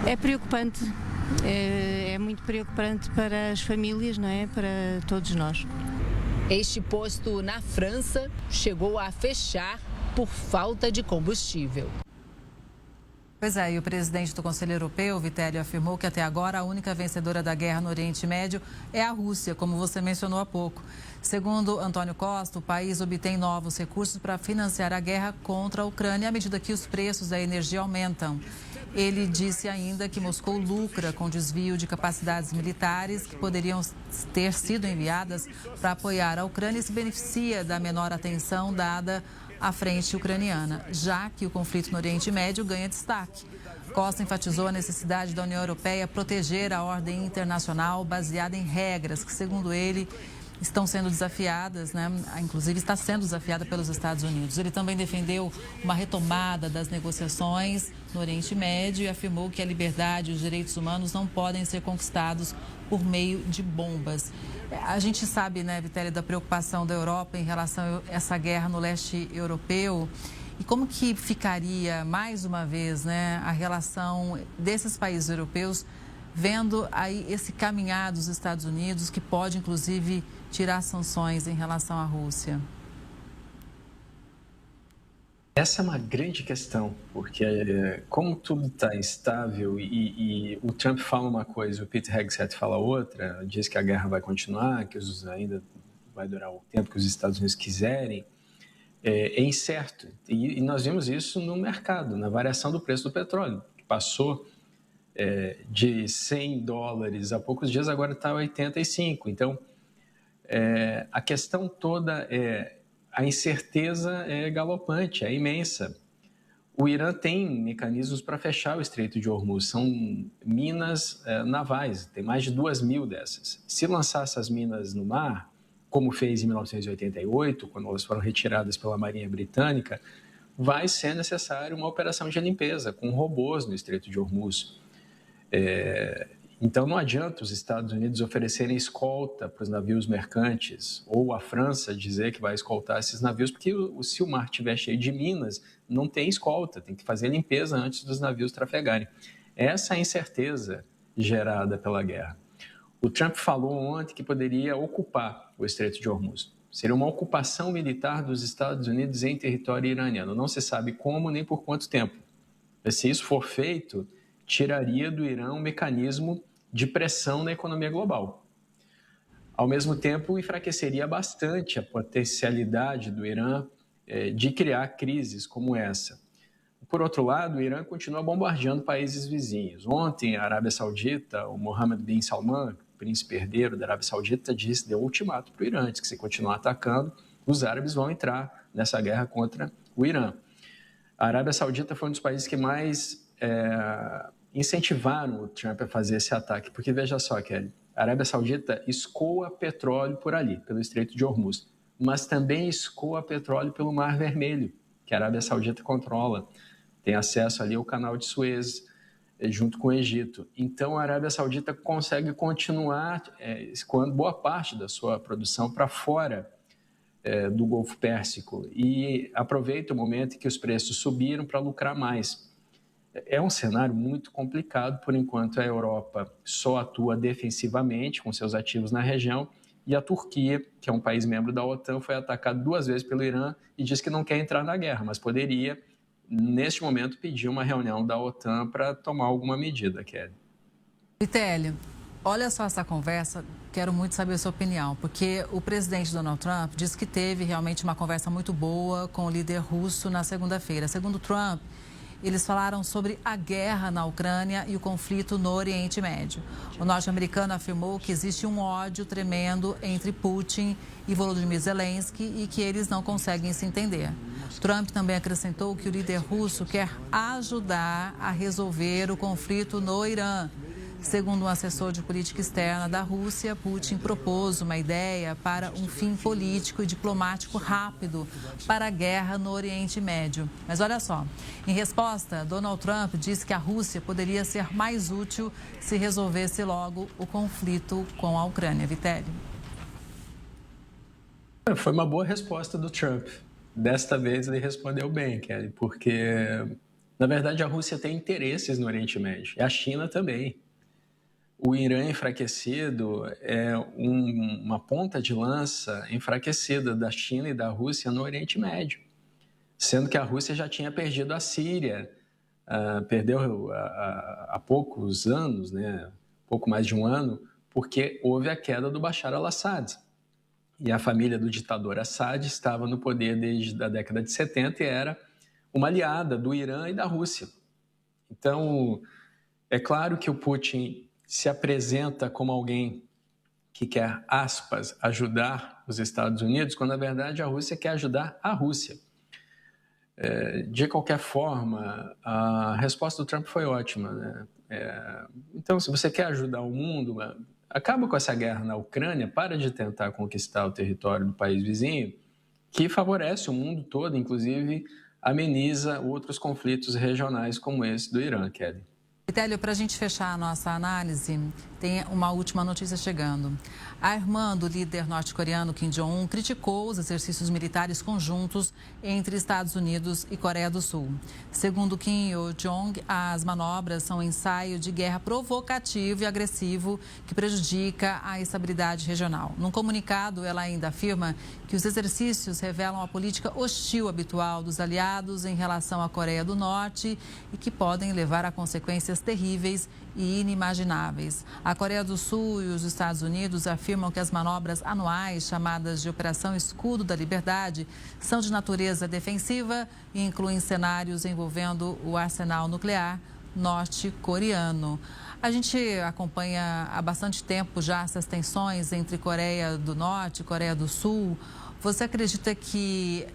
É preocupante, é muito preocupante para as famílias, não é? Para todos nós. Este posto na França chegou a fechar por falta de combustível. Pois é, e o presidente do Conselho Europeu, Vitélio, afirmou que até agora a única vencedora da guerra no Oriente Médio é a Rússia, como você mencionou há pouco. Segundo Antônio Costa, o país obtém novos recursos para financiar a guerra contra a Ucrânia à medida que os preços da energia aumentam. Ele disse ainda que Moscou lucra com desvio de capacidades militares que poderiam ter sido enviadas para apoiar a Ucrânia e se beneficia da menor atenção dada à frente ucraniana, já que o conflito no Oriente Médio ganha destaque. Costa enfatizou a necessidade da União Europeia proteger a ordem internacional baseada em regras que, segundo ele, estão sendo desafiadas, inclusive está sendo desafiada pelos Estados Unidos. Ele também defendeu uma retomada das negociações no Oriente Médio e afirmou que a liberdade e os direitos humanos não podem ser conquistados por meio de bombas. A gente sabe, Vitélio, da preocupação da Europa em relação a essa guerra no leste europeu. E como que ficaria, mais uma vez, a relação desses países europeus vendo aí esse caminhar dos Estados Unidos, que pode, inclusive, tirar sanções em relação à Rússia? Essa é uma grande questão, porque como tudo está instável e o Trump fala uma coisa, o Pete Hegseth fala outra, diz que a guerra vai continuar, que ainda vai durar o tempo que os Estados Unidos quiserem, é incerto. E nós vimos isso no mercado, na variação do preço do petróleo, que passou de $100 há poucos dias, agora está 85. Então, a questão toda a incerteza é galopante, é imensa. O Irã tem mecanismos para fechar o Estreito de Hormuz, são minas navais, tem mais de 2.000 dessas. Se lançar essas minas no mar, como fez em 1988, quando elas foram retiradas pela Marinha Britânica, vai ser necessário uma operação de limpeza com robôs no Estreito de Hormuz. Então não adianta os Estados Unidos oferecerem escolta para os navios mercantes ou a França dizer que vai escoltar esses navios, porque se o mar estiver cheio de minas, não tem escolta, tem que fazer limpeza antes dos navios trafegarem. Essa é a incerteza gerada pela guerra. O Trump falou ontem que poderia ocupar o Estreito de Hormuz. Seria uma ocupação militar dos Estados Unidos em território iraniano. Não se sabe como nem por quanto tempo. Mas se isso for feito, tiraria do Irã um mecanismo de pressão na economia global. Ao mesmo tempo, enfraqueceria bastante a potencialidade do Irã de criar crises como essa. Por outro lado, o Irã continua bombardeando países vizinhos. Ontem, a Arábia Saudita, o Mohammed bin Salman, príncipe herdeiro da Arábia Saudita, deu ultimato para o Irã, que se continuar atacando, os árabes vão entrar nessa guerra contra o Irã. A Arábia Saudita foi um dos países que mais incentivaram o Trump a fazer esse ataque, porque veja só, Kelly, a Arábia Saudita escoa petróleo por ali, pelo Estreito de Hormuz, mas também escoa petróleo pelo Mar Vermelho, que a Arábia Saudita controla, tem acesso ali ao Canal de Suez, junto com o Egito. Então a Arábia Saudita consegue continuar escoando boa parte da sua produção para fora do Golfo Pérsico e aproveita o momento em que os preços subiram para lucrar mais. É um cenário muito complicado, por enquanto a Europa só atua defensivamente com seus ativos na região e a Turquia, que é um país membro da OTAN, foi atacado 2 vezes pelo Irã e diz que não quer entrar na guerra, mas poderia, neste momento, pedir uma reunião da OTAN para tomar alguma medida, Kelly. Vitélio, Olha só essa conversa, quero muito saber a sua opinião, porque o presidente Donald Trump disse que teve realmente uma conversa muito boa com o líder russo na segunda-feira. Segundo Trump, eles falaram sobre a guerra na Ucrânia e o conflito no Oriente Médio. O norte-americano afirmou que existe um ódio tremendo entre Putin e Volodymyr Zelensky e que eles não conseguem se entender. Trump também acrescentou que o líder russo quer ajudar a resolver o conflito no Irã. Segundo um assessor de política externa da Rússia, Putin propôs uma ideia para um fim político e diplomático rápido para a guerra no Oriente Médio. Mas olha só, em resposta, Donald Trump disse que a Rússia poderia ser mais útil se resolvesse logo o conflito com a Ucrânia. Vitélio. Foi uma boa resposta do Trump. Desta vez ele respondeu bem, Kelly, porque, na verdade, a Rússia tem interesses no Oriente Médio e a China também. O Irã enfraquecido é uma ponta de lança enfraquecida da China e da Rússia no Oriente Médio, sendo que a Rússia já tinha perdido a Síria, perdeu há poucos anos, né, pouco mais de um ano, porque houve a queda do Bashar al-Assad. E a família do ditador Assad estava no poder desde a década de 70 e era uma aliada do Irã e da Rússia. Então, é claro que o Putin se apresenta como alguém que quer, aspas, ajudar os Estados Unidos, quando, na verdade, a Rússia quer ajudar a Rússia. De qualquer forma, a resposta do Trump foi ótima, né? Então, se você quer ajudar o mundo, acaba com essa guerra na Ucrânia, para de tentar conquistar o território do país vizinho, que favorece o mundo todo, inclusive ameniza outros conflitos regionais como esse do Irã, Kelly. Vitélio, para a gente fechar a nossa análise, tem uma última notícia chegando. A irmã do líder norte-coreano Kim Jong-un criticou os exercícios militares conjuntos entre Estados Unidos e Coreia do Sul. Segundo Kim Yo-jong, as manobras são um ensaio de guerra provocativo e agressivo que prejudica a estabilidade regional. Num comunicado, ela ainda afirma que os exercícios revelam a política hostil habitual dos aliados em relação à Coreia do Norte e que podem levar a consequências terríveis e inimagináveis. A Coreia do Sul e os Estados Unidos afirmam que as manobras anuais, chamadas de Operação Escudo da Liberdade, são de natureza defensiva e incluem cenários envolvendo o arsenal nuclear norte-coreano. A gente acompanha há bastante tempo já essas tensões entre Coreia do Norte e Coreia do Sul. Você acredita que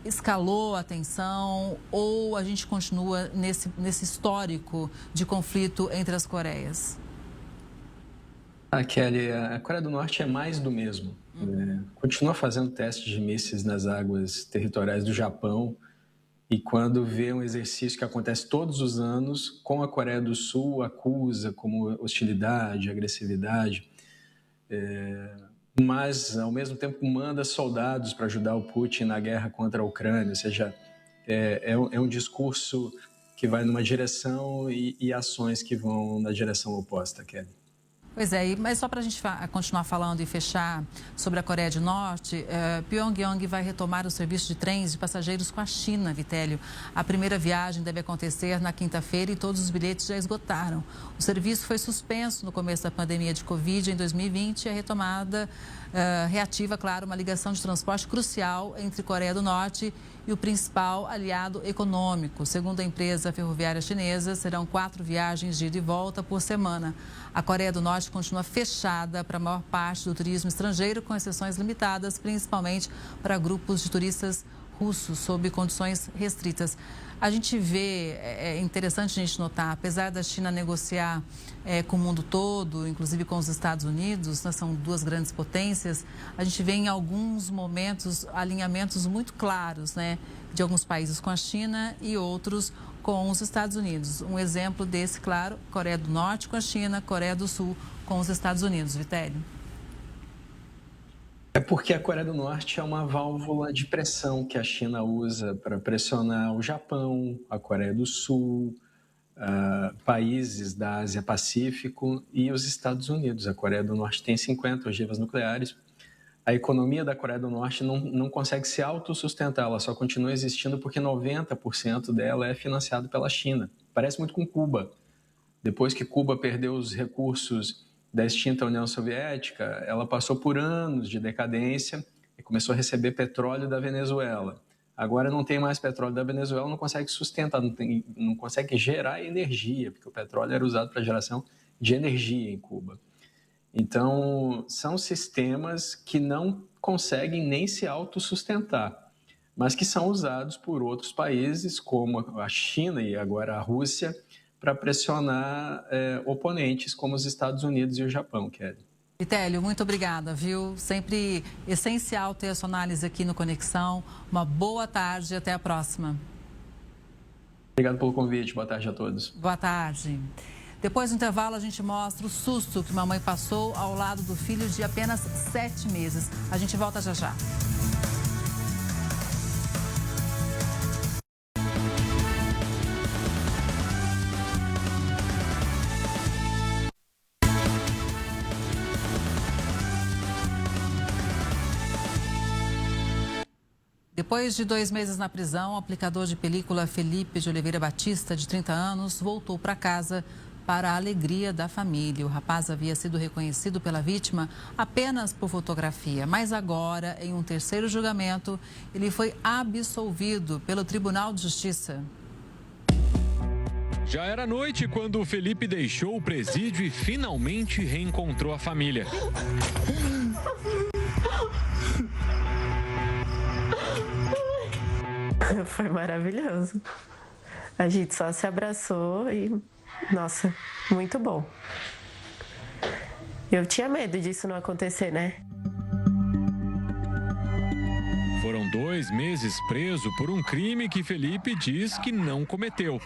escalou a tensão ou a gente continua nesse histórico de conflito entre as Coreias? Kelly, a Coreia do Norte é mais do mesmo. Continua fazendo testes de mísseis nas águas territoriais do Japão e quando vê um exercício que acontece todos os anos, com a Coreia do Sul acusa como hostilidade, agressividade, mas, ao mesmo tempo, manda soldados para ajudar o Putin na guerra contra a Ucrânia. Ou seja, é um discurso que vai numa direção e ações que vão na direção oposta, Kelly. Pois é, mas só para a gente continuar falando e fechar sobre a Coreia do Norte, Pyongyang vai retomar o serviço de trens de passageiros com a China, Vitélio. A primeira viagem deve acontecer na quinta-feira e todos os bilhetes já esgotaram. O serviço foi suspenso no começo da pandemia de Covid em 2020 e a retomada reativa, claro, uma ligação de transporte crucial entre Coreia do Norte e o principal aliado econômico. Segundo a empresa ferroviária chinesa, serão 4 viagens de ida e volta por semana. A Coreia do Norte continua fechada para a maior parte do turismo estrangeiro, com exceções limitadas, principalmente para grupos de turistas russos, sob condições restritas. A gente vê, é interessante a gente notar, apesar da China negociar com o mundo todo, inclusive com os Estados Unidos, né, são 2 grandes potências, a gente vê em alguns momentos alinhamentos muito claros, né, de alguns países com a China e outros com os Estados Unidos. Um exemplo desse, claro, Coreia do Norte com a China, Coreia do Sul com os Estados Unidos. Vitélio. É porque a Coreia do Norte é uma válvula de pressão que a China usa para pressionar o Japão, a Coreia do Sul, países da Ásia-Pacífico e os Estados Unidos. A Coreia do Norte tem 50 ogivas nucleares. A economia da Coreia do Norte não consegue se autossustentar, ela só continua existindo porque 90% dela é financiado pela China. Parece muito com Cuba. Depois que Cuba perdeu os recursos da extinta União Soviética, ela passou por anos de decadência e começou a receber petróleo da Venezuela. Agora não tem mais petróleo da Venezuela, não consegue sustentar, não consegue gerar energia, porque o petróleo era usado para geração de energia em Cuba. Então, são sistemas que não conseguem nem se autossustentar, mas que são usados por outros países, como a China e agora a Rússia, para pressionar oponentes como os Estados Unidos e o Japão, Kelly. Vitélio, muito obrigada, viu? Sempre essencial ter a sua análise aqui no Conexão. Uma boa tarde e até a próxima. Obrigado pelo convite. Boa tarde a todos. Boa tarde. Depois do intervalo, a gente mostra o susto que uma mãe passou ao lado do filho de apenas 7 meses. A gente volta já já. Depois de 2 meses na prisão, o aplicador de película Felipe de Oliveira Batista, de 30 anos, voltou para casa para a alegria da família. O rapaz havia sido reconhecido pela vítima apenas por fotografia, mas agora, em um terceiro julgamento, ele foi absolvido pelo Tribunal de Justiça. Já era noite quando o Felipe deixou o presídio e finalmente reencontrou a família. Foi maravilhoso. A gente só se abraçou e, nossa, muito bom. Eu tinha medo disso não acontecer, né? Foram 2 meses preso por um crime que Felipe diz que não cometeu.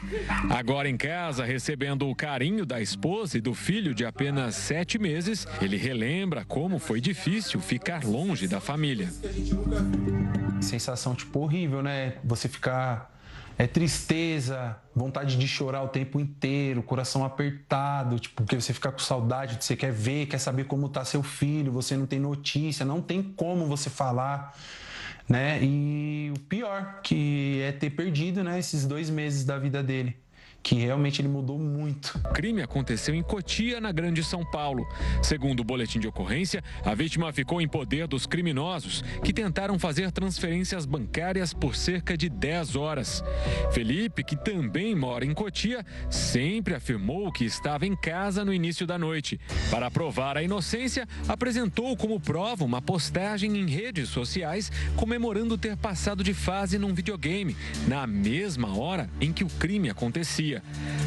Agora em casa, recebendo o carinho da esposa e do filho de apenas 7 meses, ele relembra como foi difícil ficar longe da família. Sensação, horrível, né? Você ficar... tristeza, vontade de chorar o tempo inteiro, coração apertado, porque você fica com saudade, você quer ver, quer saber como tá seu filho, você não tem notícia, não tem como você falar, né? E o pior, que é ter perdido, né, esses 2 meses da vida dele, que realmente ele mudou muito. O crime aconteceu em Cotia, na Grande São Paulo. Segundo o boletim de ocorrência, a vítima ficou em poder dos criminosos, que tentaram fazer transferências bancárias por cerca de 10 horas. Felipe, que também mora em Cotia, sempre afirmou que estava em casa no início da noite. Para provar a inocência, apresentou como prova uma postagem em redes sociais comemorando ter passado de fase num videogame, na mesma hora em que o crime acontecia.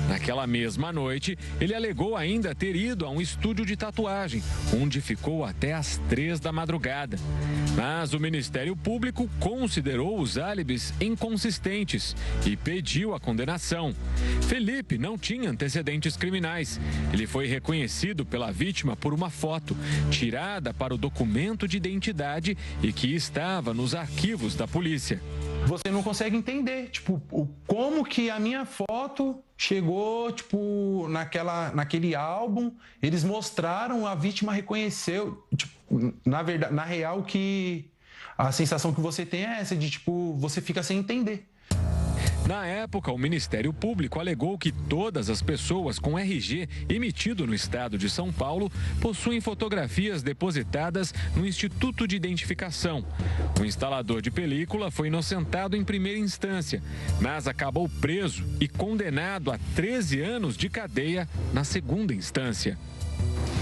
Naquela mesma noite, ele alegou ainda ter ido a um estúdio de tatuagem, onde ficou até às 3 da madrugada. Mas o Ministério Público considerou os álibis inconsistentes e pediu a condenação. Felipe não tinha antecedentes criminais. Ele foi reconhecido pela vítima por uma foto, tirada para o documento de identidade e que estava nos arquivos da polícia. Você não consegue entender, como que a minha foto chegou, naquele álbum. Eles mostraram, a vítima reconheceu. Na verdade, na real, que a sensação que você tem é essa, de você fica sem entender. Na época, o Ministério Público alegou que todas as pessoas com RG emitido no estado de São Paulo possuem fotografias depositadas no Instituto de Identificação. O instalador de película foi inocentado em primeira instância, mas acabou preso e condenado a 13 anos de cadeia na segunda instância.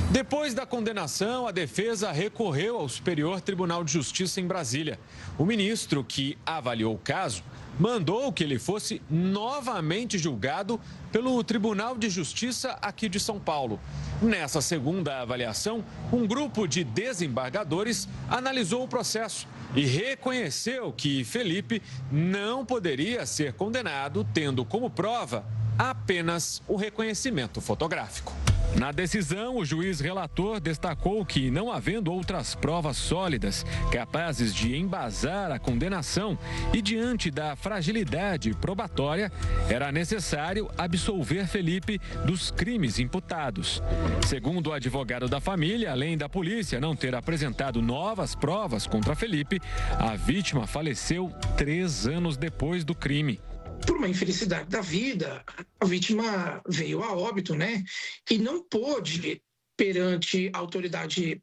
Depois da condenação, a defesa recorreu ao Superior Tribunal de Justiça em Brasília. O ministro, que avaliou o caso, mandou que ele fosse novamente julgado pelo Tribunal de Justiça aqui de São Paulo. Nessa segunda avaliação, um grupo de desembargadores analisou o processo e reconheceu que Felipe não poderia ser condenado, tendo como prova apenas o reconhecimento fotográfico. Na decisão, o juiz relator destacou que, não havendo outras provas sólidas capazes de embasar a condenação e diante da fragilidade probatória, era necessário absolver Felipe dos crimes imputados. Segundo o advogado da família, além da polícia não ter apresentado novas provas contra Felipe, a vítima faleceu 3 anos depois do crime. Por uma infelicidade da vida, a vítima veio a óbito, né? E não pôde perante a autoridade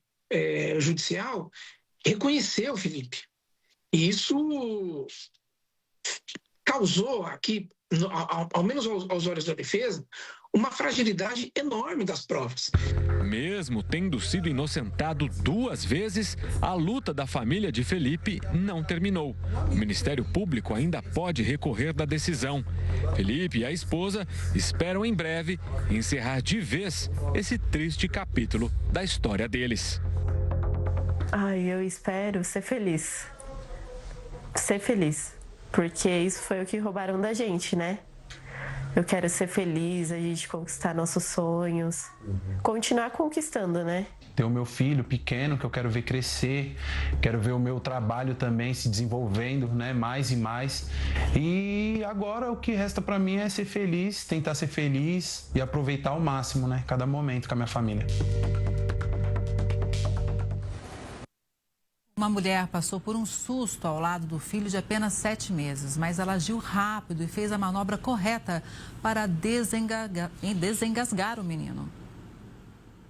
judicial, reconheceu o Felipe. E isso causou aqui, ao menos aos olhos da defesa, uma fragilidade enorme das provas. Mesmo tendo sido inocentado 2 vezes, a luta da família de Felipe não terminou. O Ministério Público ainda pode recorrer da decisão. Felipe e a esposa esperam em breve encerrar de vez esse triste capítulo da história deles. Eu espero ser feliz. Ser feliz. Porque isso foi o que roubaram da gente, né? Eu quero ser feliz, a gente conquistar nossos sonhos, continuar conquistando, né? Ter o meu filho pequeno, que eu quero ver crescer, quero ver o meu trabalho também se desenvolvendo, né? Mais e mais. E agora o que resta para mim é ser feliz, tentar ser feliz e aproveitar ao máximo, né? Cada momento com a minha família. Uma mulher passou por um susto ao lado do filho de apenas 7 meses, mas ela agiu rápido e fez a manobra correta para desengasgar o menino.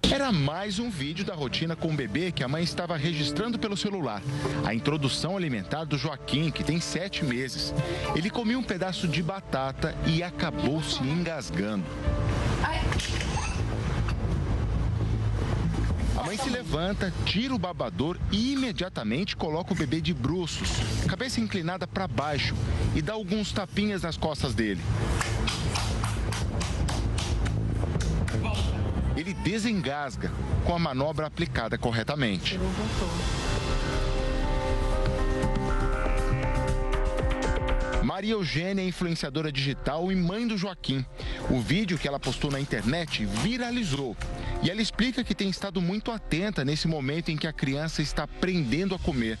Era mais um vídeo da rotina com o bebê que a mãe estava registrando pelo celular. A introdução alimentar do Joaquim, que tem 7 meses. Ele comia um pedaço de batata e acabou se engasgando. A mãe se levanta, tira o babador e imediatamente coloca o bebê de bruços, cabeça inclinada para baixo, e dá alguns tapinhas nas costas dele. Ele desengasga com a manobra aplicada corretamente. Maria Eugênia é influenciadora digital e mãe do Joaquim. O vídeo que ela postou na internet viralizou. E ela explica que tem estado muito atenta nesse momento em que a criança está aprendendo a comer.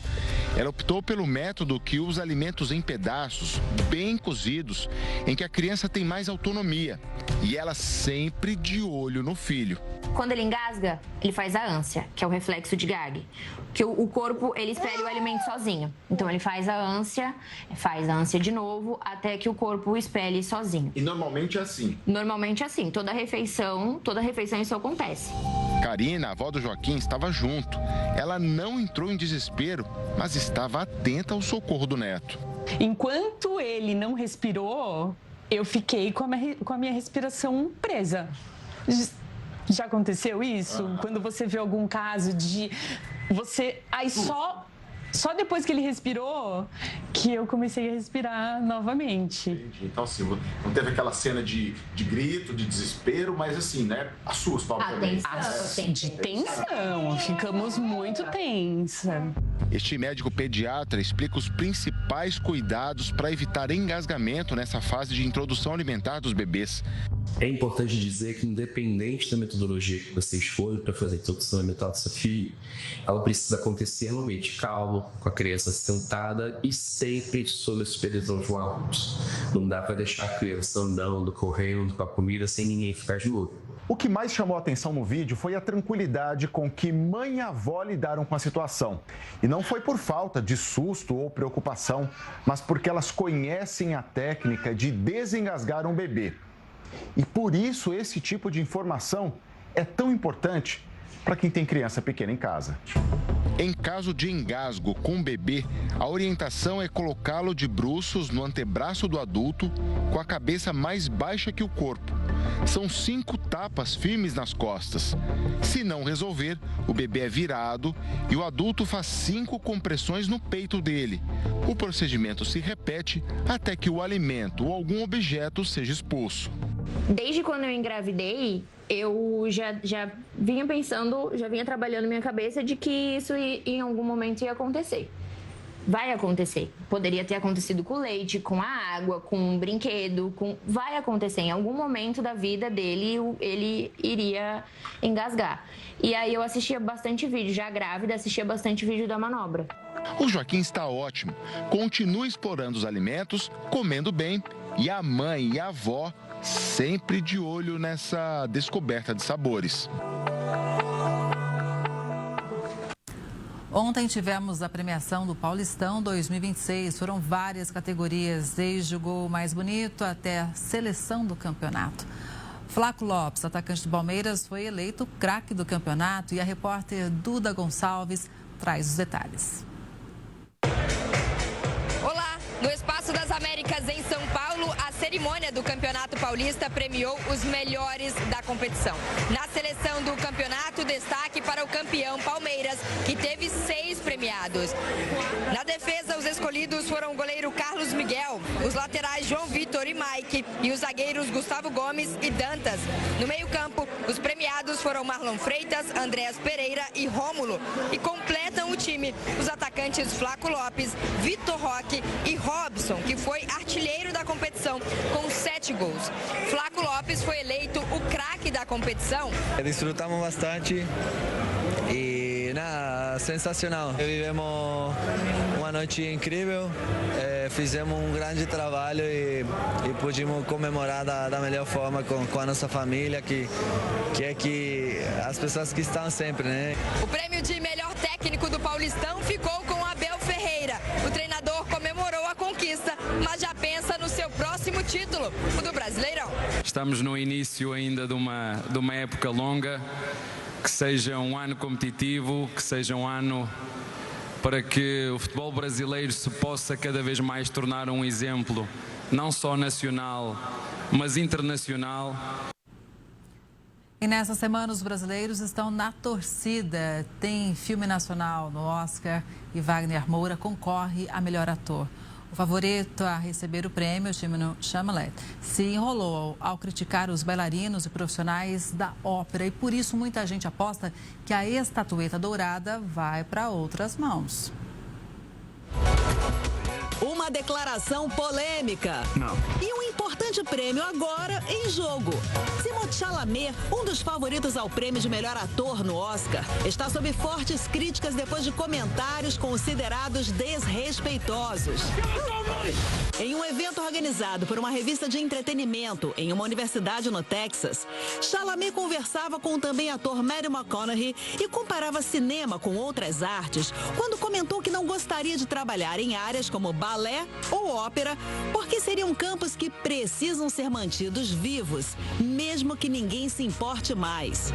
Ela optou pelo método que usa alimentos em pedaços, bem cozidos, em que a criança tem mais autonomia. E ela sempre de olho no filho. Quando ele engasga, ele faz a ânsia, que é o reflexo de gag. Que o corpo, ele expele o alimento sozinho. Então, ele faz a ânsia de novo, até que o corpo expele sozinho. E normalmente é assim? Normalmente é assim. Toda refeição isso acontece. Karina, a avó do Joaquim, estava junto. Ela não entrou em desespero, mas estava atenta ao socorro do neto. Enquanto ele não respirou, eu fiquei com a minha respiração presa. Já aconteceu isso? Quando você vê algum caso de você... Aí só depois que ele respirou que eu comecei a respirar novamente. Entendi. Então, assim, não teve aquela cena de grito, de desespero, mas assim, né? Assusta, obviamente. De tensão. Ficamos muito tensa. Este médico pediatra explica os principais cuidados para evitar engasgamento nessa fase de introdução alimentar dos bebês. É importante dizer que, independente da metodologia que você escolhe para fazer a introdução alimentar do seu filho, ela precisa acontecer no ambiente calmo, com a criança sentada e sempre sob a supervisão de um adulto. Não dá para deixar a criança andando, correndo com a comida sem ninguém ficar de olho. O que mais chamou a atenção no vídeo foi a tranquilidade com que mãe e avó lidaram com a situação. E não foi por falta de susto ou preocupação, mas porque elas conhecem a técnica de desengasgar um bebê. E por isso esse tipo de informação é tão importante para quem tem criança pequena em casa. Em caso de engasgo com o bebê, a orientação é colocá-lo de bruços no antebraço do adulto, com a cabeça mais baixa que o corpo. São 5 tapas firmes nas costas. Se não resolver, o bebê é virado e o adulto faz 5 compressões no peito dele. O procedimento se repete até que o alimento ou algum objeto seja expulso. Desde quando eu engravidei, eu já vinha pensando, já vinha trabalhando na minha cabeça de que isso em algum momento ia acontecer. Vai acontecer. Poderia ter acontecido com o leite, com a água, com um brinquedo, vai acontecer. Em algum momento da vida dele, ele iria engasgar. E aí eu assistia bastante vídeo, já grávida, assistia bastante vídeo da manobra. O Joaquim está ótimo. Continua explorando os alimentos, comendo bem, e a mãe e a avó sempre de olho nessa descoberta de sabores. Ontem tivemos a premiação do Paulistão 2026. Foram várias categorias, desde o gol mais bonito até a seleção do campeonato. Flaco Lopes, atacante do Palmeiras, foi eleito craque do campeonato e a repórter Duda Gonçalves traz os detalhes. Olá! No Espaço das Américas, em São Paulo, a cerimônia do Campeonato Paulista premiou os melhores da competição. Na seleção do campeonato, destaque para o campeão Palmeiras, que teve 6 premiados. Na defesa, os escolhidos foram o goleiro Carlos Miguel, os laterais João Vitor e Mike e os zagueiros Gustavo Gomes e Dantas. No meio-campo, os premiados foram Marlon Freitas, Andréas Pereira e Rômulo. E completam o time os atacantes Flaco Lopes, Vitor Roque e Robson, que foi artilheiro da competição com 7 gols. Flaco Lopes foi eleito o craque da competição. Desfrutamos bastante e sensacional. Vivemos uma noite incrível, fizemos um grande trabalho e pudimos comemorar da melhor forma com a nossa família, que as pessoas que estão sempre, né? O prêmio de melhor técnico do Paulistão ficou com Abel Ferreira. O treinador comemorou a conquista, mas já pensa no seu próximo título, o do Brasileirão. Estamos no início ainda de uma época longa, que seja um ano competitivo, que seja um ano para que o futebol brasileiro se possa cada vez mais tornar um exemplo, não só nacional, mas internacional. E nessa semana os brasileiros estão na torcida. Tem filme nacional no Oscar e Wagner Moura concorre a melhor ator. O favorito a receber o prêmio, Timothée Chalamet, se enrolou ao criticar os bailarinos e profissionais da ópera e por isso muita gente aposta que a estatueta dourada vai para outras mãos. Uma declaração polêmica. Não. E um importante prêmio agora em jogo. Timothée Chalamet, um dos favoritos ao prêmio de melhor ator no Oscar, está sob fortes críticas depois de comentários considerados desrespeitosos. Em um evento organizado por uma revista de entretenimento em uma universidade no Texas, Chalamet conversava com o também ator Matthew McConaughey e comparava cinema com outras artes quando comentou que não gostaria de trabalhar em áreas como balé ou ópera, porque seriam campos que precisam ser mantidos vivos, mesmo que ninguém se importe mais.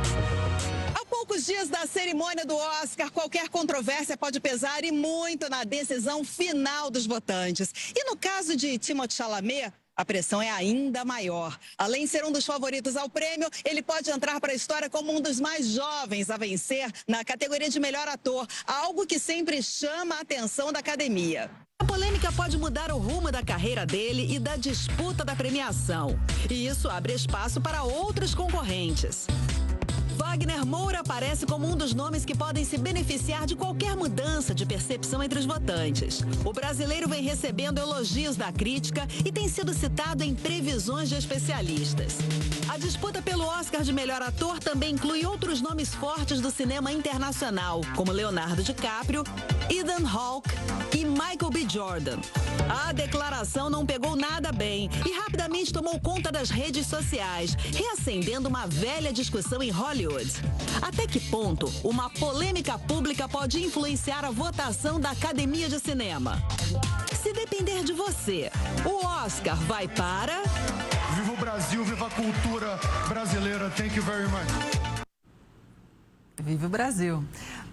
Há poucos dias da cerimônia do Oscar, qualquer controvérsia pode pesar e muito na decisão final dos votantes. E no caso de Timothée Chalamet, a pressão é ainda maior. Além de ser um dos favoritos ao prêmio, ele pode entrar para a história como um dos mais jovens a vencer na categoria de melhor ator, algo que sempre chama a atenção da academia. A polêmica pode mudar o rumo da carreira dele e da disputa da premiação. E isso abre espaço para outros concorrentes. Wagner Moura aparece como um dos nomes que podem se beneficiar de qualquer mudança de percepção entre os votantes. O brasileiro vem recebendo elogios da crítica e tem sido citado em previsões de especialistas. A disputa pelo Oscar de melhor ator também inclui outros nomes fortes do cinema internacional, como Leonardo DiCaprio, Ethan Hawke e Michael B. Jordan. A declaração não pegou nada bem e rapidamente tomou conta das redes sociais, reacendendo uma velha discussão em Hollywood. Até que ponto uma polêmica pública pode influenciar a votação da Academia de Cinema? Se depender de você, o Oscar vai para... Viva o Brasil, viva a cultura brasileira. Thank you very much. Vive o Brasil.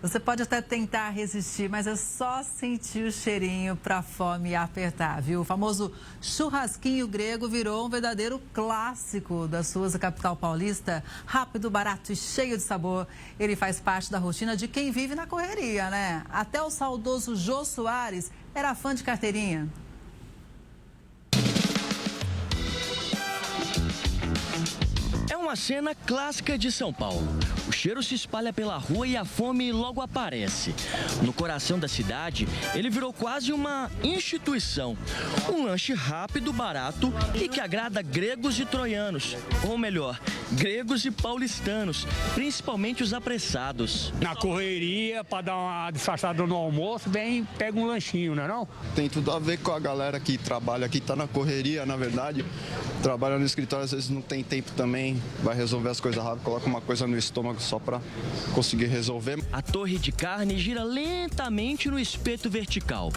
Você pode até tentar resistir, mas é só sentir o cheirinho para a fome apertar, viu? O famoso churrasquinho grego virou um verdadeiro clássico das ruas da capital paulista. Rápido, barato e cheio de sabor. Ele faz parte da rotina de quem vive na correria, né? Até o saudoso Jô Soares era fã de carteirinha. É uma cena clássica de São Paulo. O cheiro se espalha pela rua e a fome logo aparece. No coração da cidade, ele virou quase uma instituição. Um lanche rápido, barato e que agrada gregos e troianos. Ou melhor, gregos e paulistanos, principalmente os apressados. Na correria, para dar uma disfarçada no almoço, pega um lanchinho, não é não? Tem tudo a ver com a galera que trabalha aqui, tá na correria, na verdade. Trabalha no escritório, às vezes não tem tempo também, vai resolver as coisas rápido, coloca uma coisa no estômago só para conseguir resolver. A torre de carne gira lentamente no espeto vertical.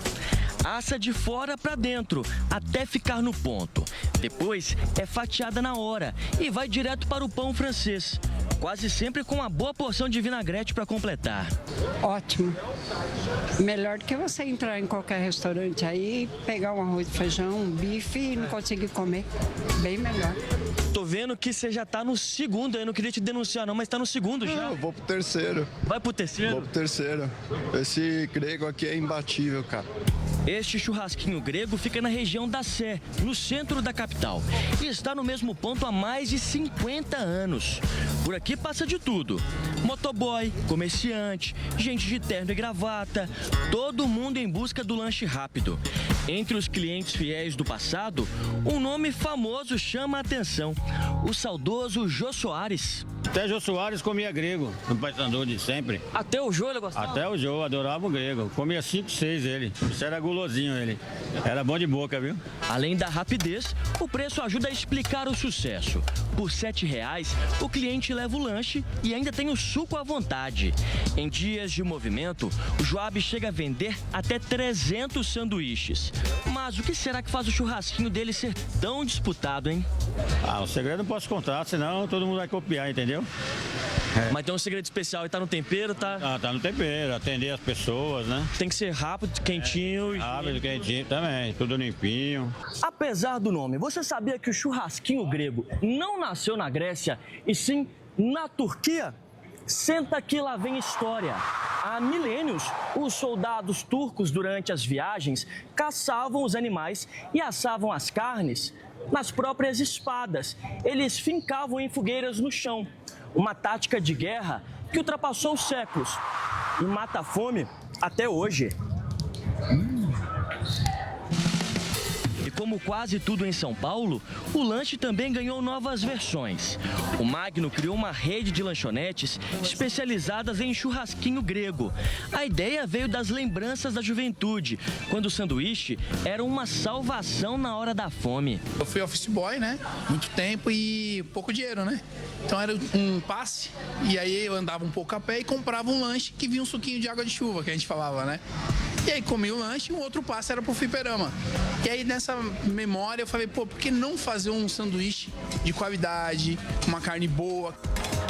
Assa de fora para dentro, até ficar no ponto. Depois é fatiada na hora e vai direto para o pão francês. Quase sempre com uma boa porção de vinagrete para completar. Ótimo. Melhor do que você entrar em qualquer restaurante aí, pegar um arroz, feijão, um bife e não conseguir comer. Bem melhor. Tô vendo que você já tá no segundo, eu não queria te denunciar não, mas tá no segundo já. Eu vou pro terceiro. Vai pro terceiro? Vou pro terceiro. Esse grego aqui é imbatível, cara. Este churrasquinho grego fica na região da Sé, no centro da capital. E está no mesmo ponto há mais de 50 anos. Por aqui passa de tudo. Motoboy, comerciante, gente de terno e gravata, todo mundo em busca do lanche rápido. Entre os clientes fiéis do passado, um nome famoso chama a atenção: o saudoso Jô Soares. Até Jô Soares comia grego, no Paysandu de sempre. Até o Jô ele gostava? Até o Jô, adorava o grego. Comia 5, 6 ele. Isso era gulosinho ele. Era bom de boca, viu? Além da rapidez, o preço ajuda a explicar o sucesso. Por R$ 7,00, o cliente leva o lanche e ainda tem o suco à vontade. Em dias de movimento, o Joab chega a vender até 300 sanduíches. Mas o que será que faz o churrasquinho dele ser tão disputado, hein? O segredo não posso contar, senão todo mundo vai copiar, entendeu? Mas tem um segredo especial, e tá no tempero, tá? Tá no tempero, atender as pessoas, né? Tem que ser rápido, quentinho. Rápido, quentinho também, tudo limpinho. Apesar do nome, você sabia que o churrasquinho grego não nasceu na Grécia, e sim na Turquia? Senta que lá vem história. Há milênios, os soldados turcos, durante as viagens, caçavam os animais e assavam as carnes nas próprias espadas. Eles fincavam em fogueiras no chão. Uma tática de guerra que ultrapassou os séculos e mata a fome até hoje. E como quase tudo em São Paulo, o lanche também ganhou novas versões. O Magno criou uma rede de lanchonetes especializadas em churrasquinho grego. A ideia veio das lembranças da juventude, quando o sanduíche era uma salvação na hora da fome. Eu fui office boy, né? Muito tempo e pouco dinheiro, né? Então era um passe, e aí eu andava um pouco a pé e comprava um lanche que vinha um suquinho de água de chuva, que a gente falava, né? E aí comi o lanche e o outro passe era pro fliperama. E aí nessa memória eu falei, por que não fazer um sanduíche de qualidade, uma carne boa?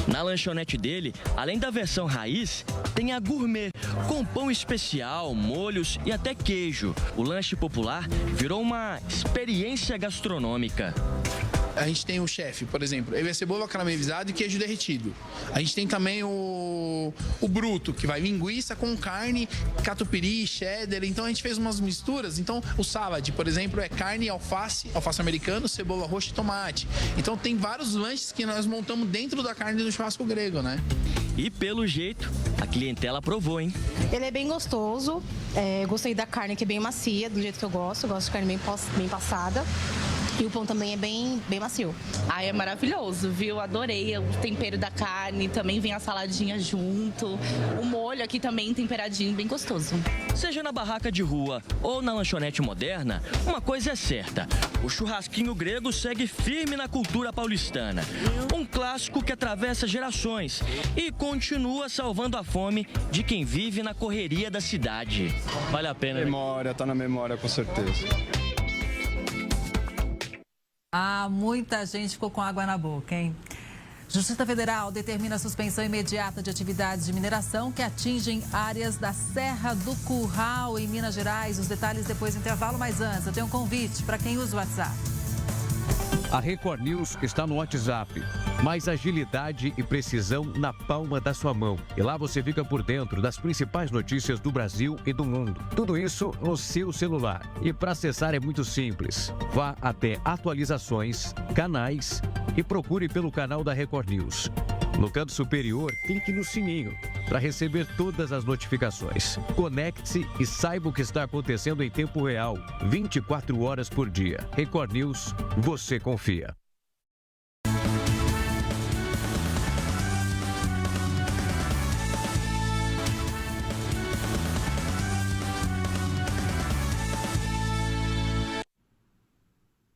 Na lanchonete dele, além da versão raiz, tem a gourmet, com pão especial, molhos e até queijo. O lanche popular virou uma experiência gastronômica. A gente tem o chefe, por exemplo, ele é cebola caramelizada e queijo derretido. A gente tem também o bruto, que vai linguiça com carne, catupiry, cheddar. Então a gente fez umas misturas. Então o salad, por exemplo, é carne, alface americano, cebola roxa e tomate. Então tem vários lanches que nós montamos dentro da carne do churrasco grego, né? E pelo jeito, a clientela provou, hein? Ele é bem gostoso. Gostei da carne, que é bem macia, do jeito que eu gosto. Eu gosto de carne bem passada. E o pão também é bem macio. É maravilhoso, viu? Adorei o tempero da carne, também vem a saladinha junto. O molho aqui também temperadinho, bem gostoso. Seja na barraca de rua ou na lanchonete moderna, uma coisa é certa: o churrasquinho grego segue firme na cultura paulistana. Um clássico que atravessa gerações e continua salvando a fome de quem vive na correria da cidade. Vale a pena, né? Memória, tá na memória com certeza. Muita gente ficou com água na boca, hein? Justiça Federal determina a suspensão imediata de atividades de mineração que atingem áreas da Serra do Curral, em Minas Gerais. Os detalhes depois do intervalo, mas antes eu tenho um convite para quem usa o WhatsApp. A Record News está no WhatsApp. Mais agilidade e precisão na palma da sua mão. E lá você fica por dentro das principais notícias do Brasil e do mundo. Tudo isso no seu celular. E para acessar é muito simples. Vá até atualizações, canais e procure pelo canal da Record News. No canto superior, clique no sininho para receber todas as notificações. Conecte-se e saiba o que está acontecendo em tempo real, 24 horas por dia. Record News, você confia.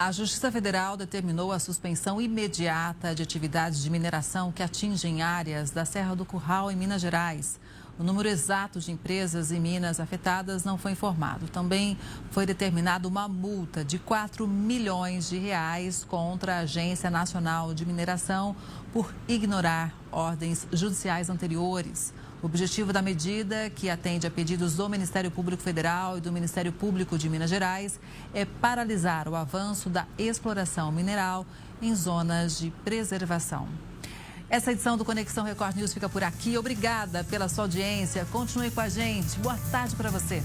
A Justiça Federal determinou a suspensão imediata de atividades de mineração que atingem áreas da Serra do Curral, em Minas Gerais. O número exato de empresas e minas afetadas não foi informado. Também foi determinada uma multa de 4 milhões de reais contra a Agência Nacional de Mineração por ignorar ordens judiciais anteriores. O objetivo da medida, que atende a pedidos do Ministério Público Federal e do Ministério Público de Minas Gerais, é paralisar o avanço da exploração mineral em zonas de preservação. Essa edição do Conexão Record News fica por aqui. Obrigada pela sua audiência. Continue com a gente. Boa tarde para você.